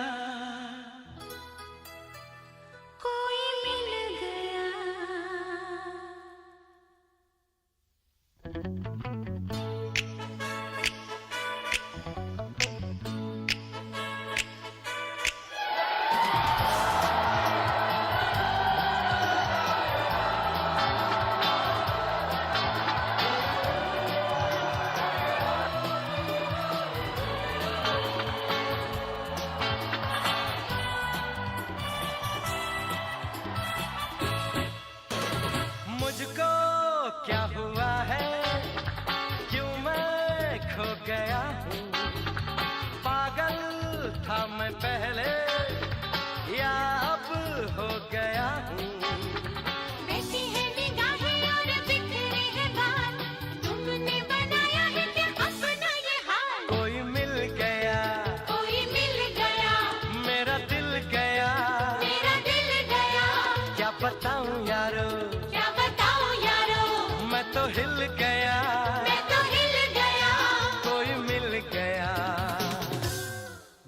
कोई मिल गया। मुझको क्या हुआ है, क्यों मैं खो गया हूँ। पागल था मैं पहले, या अब हो गया हूँ। बैठी है निगाहें और बिखरे हैं बाल, तुमने बनाया है क्या अपना ये हाल। कोई मिल गया, कोई मिल गया, मेरा दिल गया, मेरा दिल गया। क्या बताऊं यारो, क्या बताऊं यारो, मैं तो हिल गया। मैं तो हिल गया। कोई मिल गया,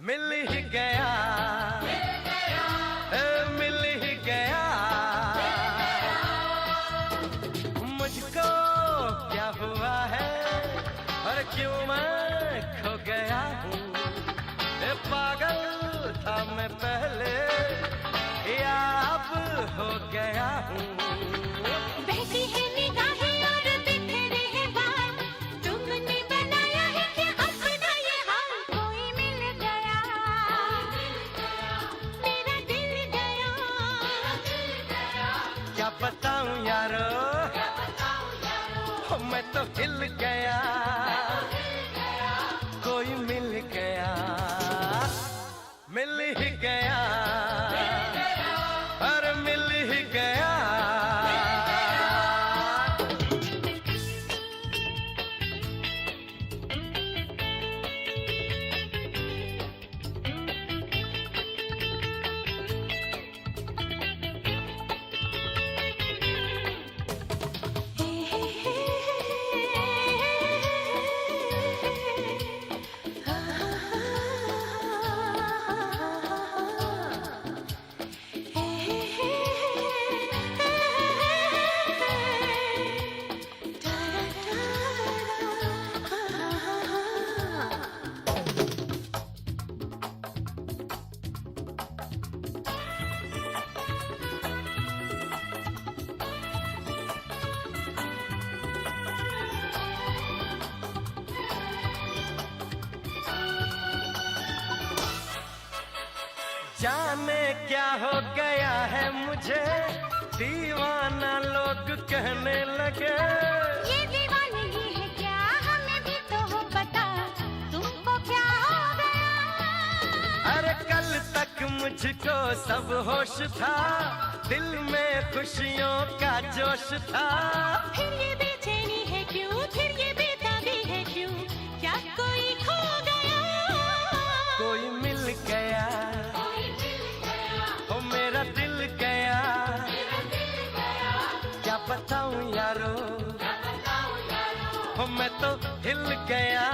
मिल ही गया, मिल ही गया। मुझको क्या हुआ है, और क्यों मैं खो गया हूँ। पागल था मैं पहले, या अब हो गया हूँ। बहती है निगाहें और बिखरे हैं बाल, तुमने बनाया है क्या अपना ये हाल। कोई मिल गया, मेरा दिल गया, क्या बताऊं यारो, मैं तो हिल गया। कोई मिल गया, मिल ही गया, और मिल ही गया। जाने क्या हो गया है मुझे, दीवाना लोग कहने लगे। ये दीवानगी है क्या, हमें भी तो हो पता, तुमको क्या हो गया। अरे कल तक मुझको सब होश था, दिल में खुशियों का जोश था। फिर ये बेचैनी है क्यों, फिर ये बेताबी है क्यों, क्या कोई खो गया। कोई मिल गया, ओ मेरा दिल गया, क्या बताऊं यारो, ओ मैं तो हिल गया।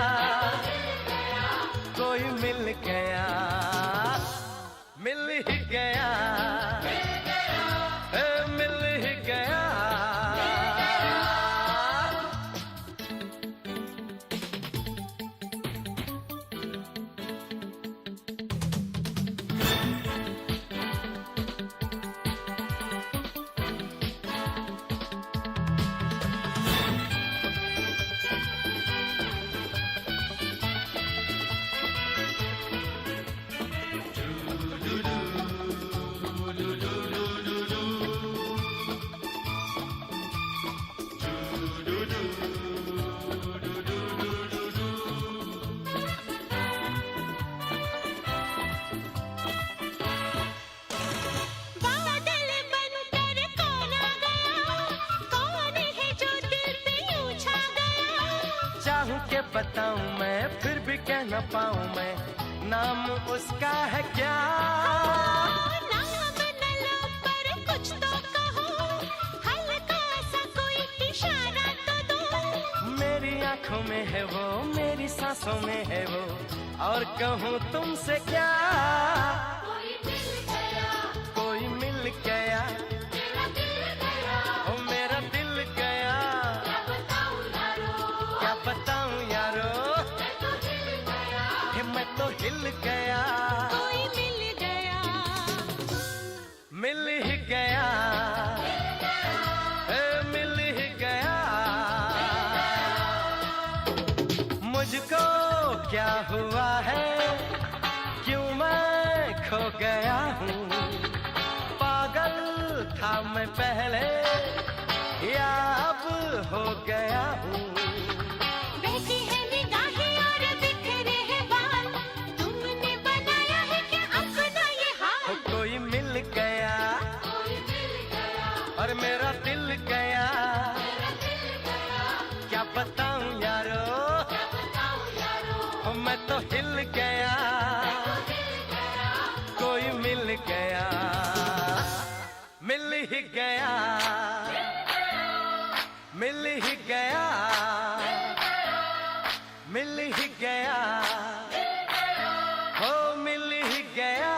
कोई मिल गया, मिल ही गया, मिल ही गया। के बताऊं मैं, फिर भी कह न पाऊं मैं, नाम उसका है क्या? नाम न लो पर कुछ तो कहो, हल्का सा कोई इशारा तो दो। मेरी आंखों आंखों में है वो, मेरी सांसों में है वो, और कहूँ तुमसे क्या। कोई मिल गया, ओ मेरा दिल गया, क्या बताऊं यारो, मैं तो हिल गया, कोई मिल गया, मिल ही गया, मिल ही गया। मुझको क्या हुआ है, क्यों मैं खो गया हूँ, पागल था मैं पहले या अब हो गया हूँ। बहती है निगाहें और बिखरे हैं बाल, तुमने बनाया है क्या अपना ये हाल। कोई मिल गया, और मेरा दिल गया, क्या बताऊं यारो, मैं तो हिल गया, कोई मिल गया, मिल ही गया, मिल ही गया, मिल ही गया, हो मिल ही गया।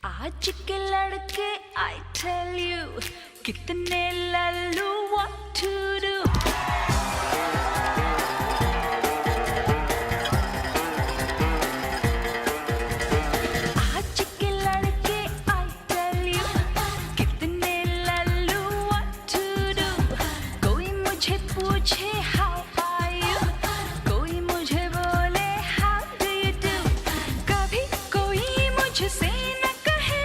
आज के लड़के I tell you कितने लल्लू what to do। आज के लड़के I tell you कितने लल्लू what to do। कोई मुझे पूछे how are you, कोई मुझे बोले how do you do। कभी कोई मुझसे न कहे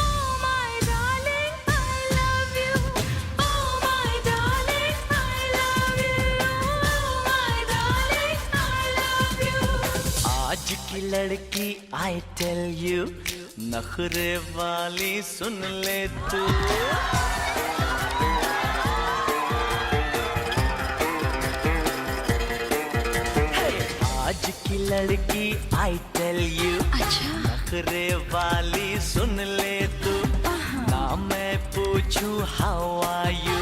oh my darling I love you, oh my darling I love you, oh my darling I love you। आज की लड़की I tell you नखरे वाली सुन ले तू। आज की लड़की I tell you नखरे वाली सुन ले तू। ना मैं पूछूं how are you,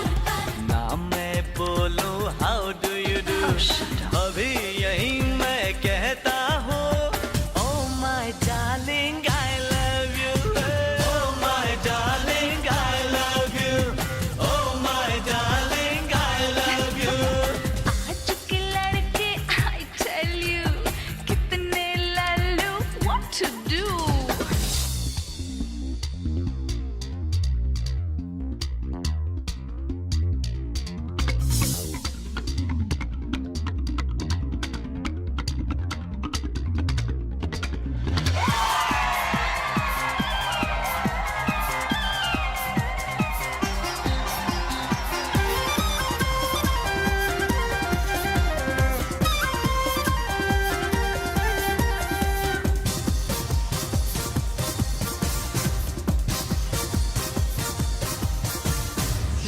ना मैं बोलूं how do you do। अभी यही मैं कहता हूँ oh my darling I love you, oh my darling I love you, oh my darling I love you। आज के लड़के I tell you कितने लल्लू what to do।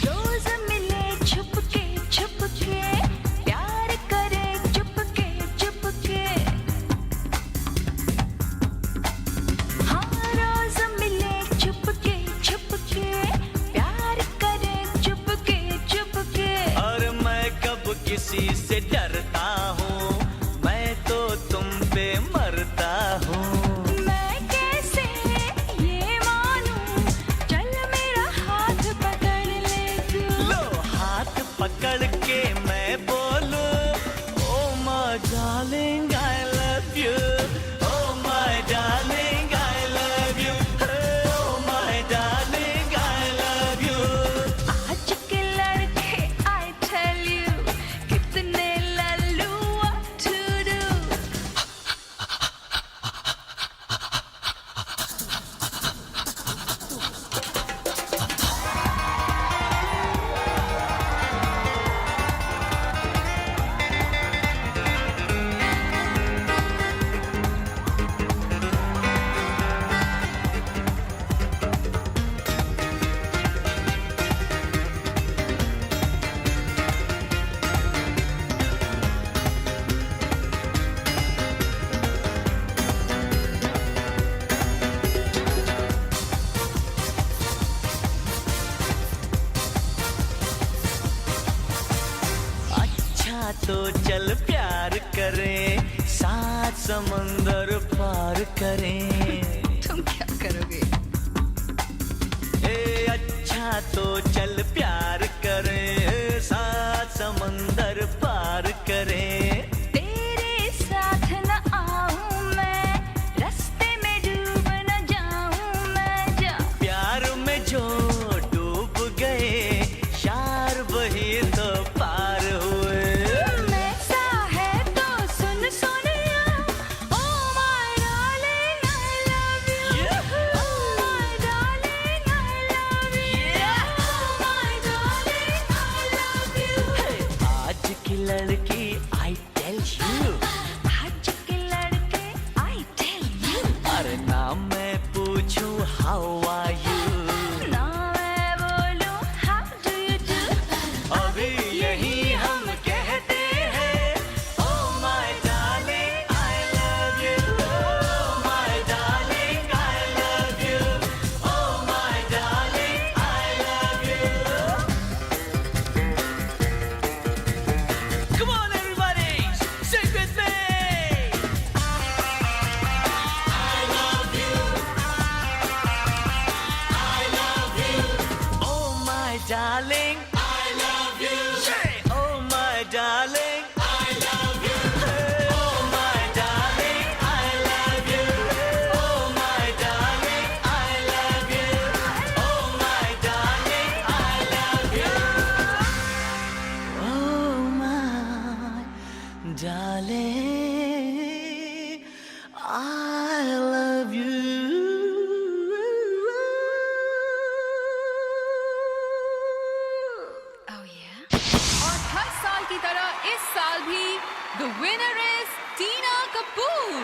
रोज मिले छुपके छुपके, प्यार करे चुपके चुपके। हाँ रोज मिले छुपके छुपके, प्यार करे चुपके चुपके। और मैं कब किसी से डरता हूँ, मैं तो तुम पे मरता हूँ। मैं कैसे ये मानूं, चल मेरा हाथ पकड़ ले तू। चल प्यार करें, साथ समंदर पार करें। तुम क्या करोगे? अच्छा तो चल प्यार करें, साथ समंदर पार करें। तेरे साथ न आऊं मैं, रास्ते में डूब न जाऊं मैं। जा प्यार में जो डूब गए, शार वही तो पार हुए। ऐसा है तो सुन Sonia, oh my darling I love you, oh my darling I love you, oh my darling I love you। आज की लड़की I tell you, आज के लड़के I tell you, अरे नाम मैं पूछूं how are you, ना मैं बोलूं how do you do। अभी यही हम कहते हैं, oh my darling I love you, oh my darling I love you, oh my darling I love you। Come on everybody, sing with me। I love you, I love you, oh my darling I love you, say oh my darling I love you, oh my darling I love you, oh my darling I love you, oh my darling I love you, oh my darling I love you। Oh yeah। और हर साल की तरह इस साल भी the winner is टीना कपूर।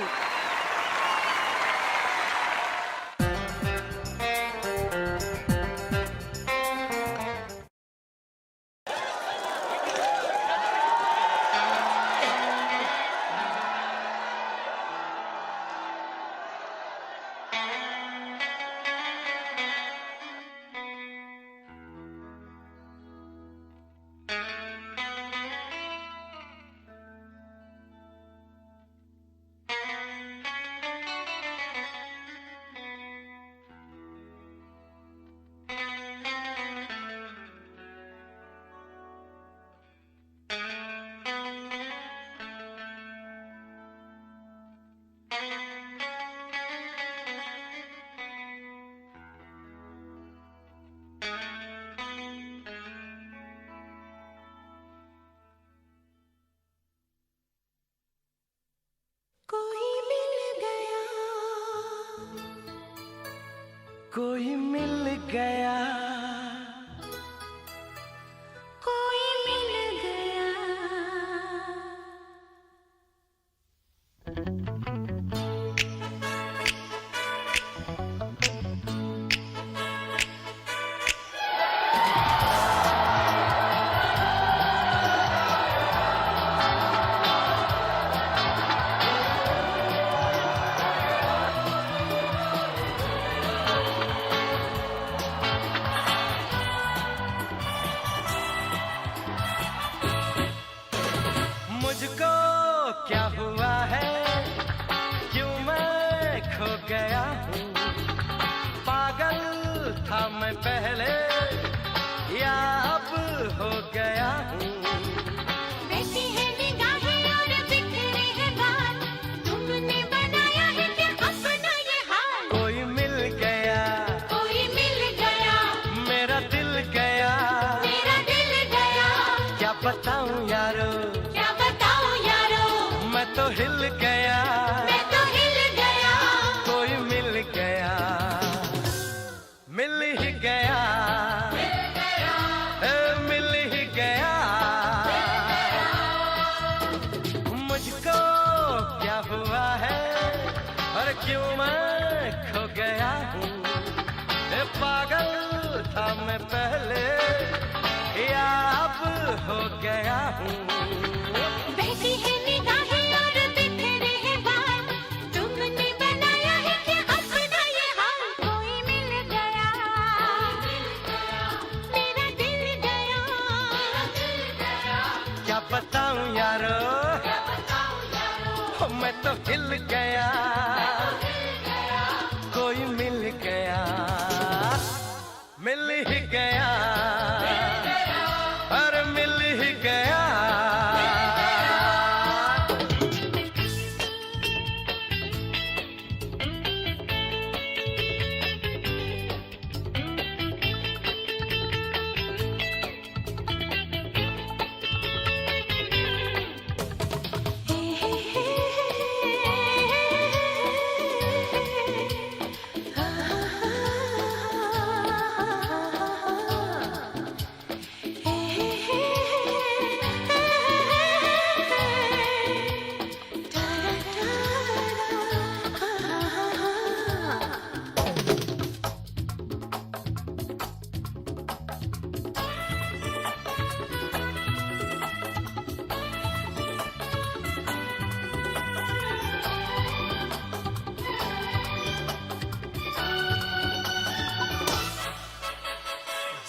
कोई मिल गया, कोई मिल गया, कोई मिल गया। मुझको क्या हुआ है, क्यों मैं खो गया हूँ। पागल था मैं पहले, या अब हो गया हूँ। बैठी है निगाहें और बिखरे हैं बाल, तुमने बनाया है क्या अपना ये हाल। कोई मिल गया, कोई मिल गया, मेरा दिल गया, मेरा दिल गया। क्या बताऊं यारो, क्या बताऊं यारो, मैं तो हिल गया। मैं तो हिल गया। कोई मिल गया, मिल ही गया, मिल ही गया। मुझको क्या हुआ है, और क्यों मैं खो गया हूँ। पागल था मैं पहले, या अब हो गया हूँ। बहती है निगाहें और बिखरे हैं बाल, तुमने बनाया है क्या अपना ये हाल। कोई मिल गया, मेरा दिल गया, क्या बताऊं यारो, तो हिल गया, कोई मिल गया, मिल ही गया, अरे मिल ही गया।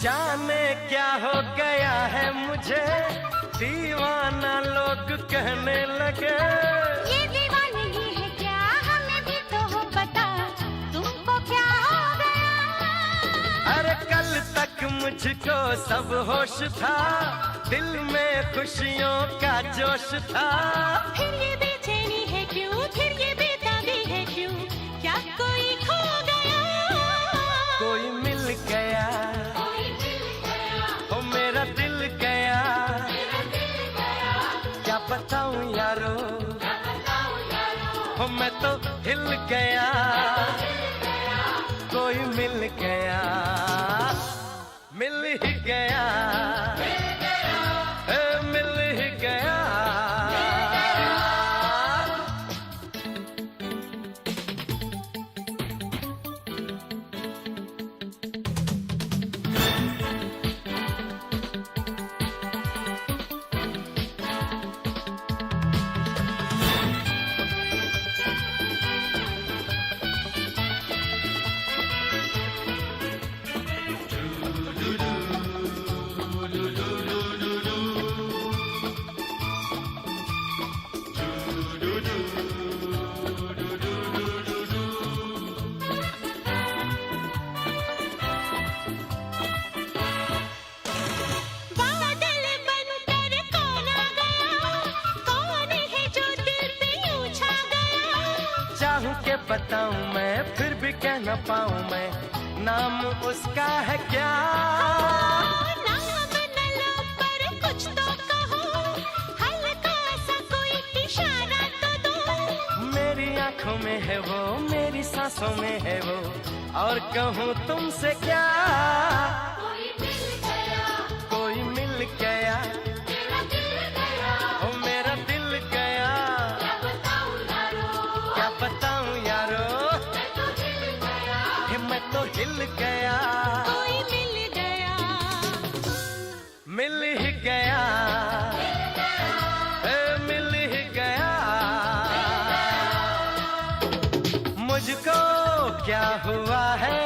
जाने क्या हो गया है मुझे, दीवाना लोग कहने लगे। ये दीवानगी है क्या, हमें भी तो हो पता, तुमको क्या हो गया। अरे कल तक मुझको सब होश था, दिल में खुशियों का जोश था। फिर ये बेचैनी है क्यों, फिर ये बेताबी है क्यों, क्या कोई खो गया। कोई मिल गया, ओ मेरा दिल गया, क्या बताऊं यारो, ओ मैं तो हिल गया, कोई मिल गया, मिल ही गया, ए, मिल ही गया। बादल बनकर कौन आ गया, कौन है जो दिल पे यूं छा गया। चाहूं के बताऊं मैं, फिर भी कह न पाऊं मैं, नाम उसका है क्या। नाम न लो पर कुछ तो कहो, हल्का सा कोई इशारा तो दो। मेरी आंखों में है वो, मेरी सांसों में है वो, और कहूँ तुमसे क्या। कोई मिल गया, ओ मेरा दिल गया, क्या बताऊं यारो, कि मैं तो हिल गया, कोई मिल गया, मिल ही गया, ए, मिल ही गया। मुझको क्या हुआ है,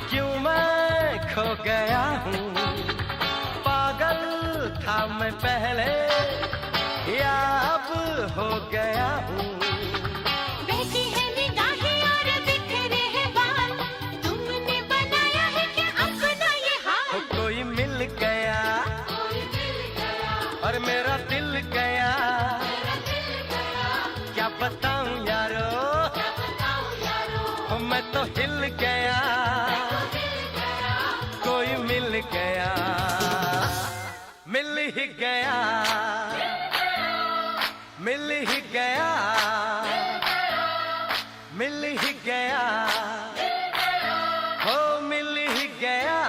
क्यों मैं खो गया हूँ, पागल था मैं पहले, या अब हो गया हूँ। बहती है निगाहें और बिखरे हैं बाल, तुमने बनाया है क्या अपना ये हाल। कोई मिल गया, और मेरा दिल गया, क्या बताऊं यारो, मैं तो हिल गया, कोई मिल गया, मिल ही गया, मिल ही गया, मिल ही गया, हो मिल ही गया।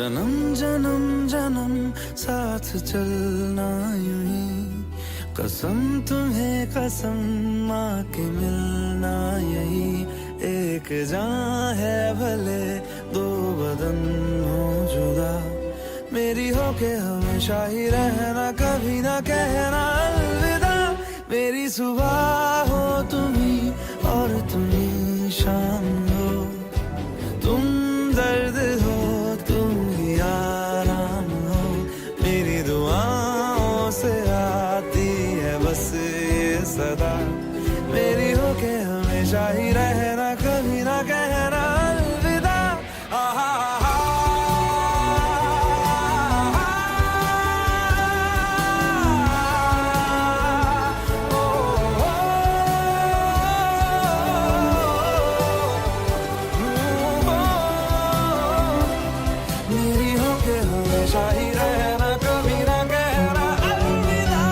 जन्म जन्म जन्म साथ चलना यूं ही, कसम तुम्हें कसम माँ के मिलना यही। एक जान है भले दो बदन हो जुदा, मेरी होके हमेशा ही रहना, कभी ना कहना अलविदा। मेरी सुबह हो तुम्ही और तुम्ही शाम हो, तुम दर्द हो तुम ही आराम हो। मेरी दुआओं से आती है बस ये सदा, मेरी होके हमेशा ही रहना, कभी ना कहना अलविदा। मेरी होके हमेशा ही रहना, कभी ना कहना अलविदा।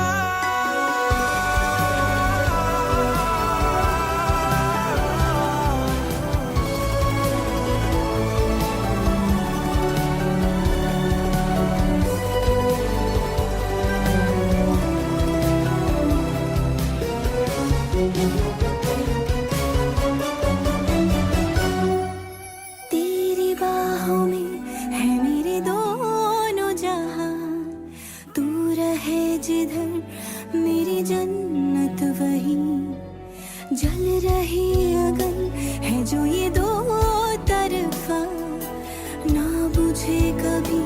तेरी बाहों में है मेरे दोनों जहां, तू रहे जिधर मेरी जन्नत वही। जल रही अगन है जो ये दो तरफा, ना बुझे कभी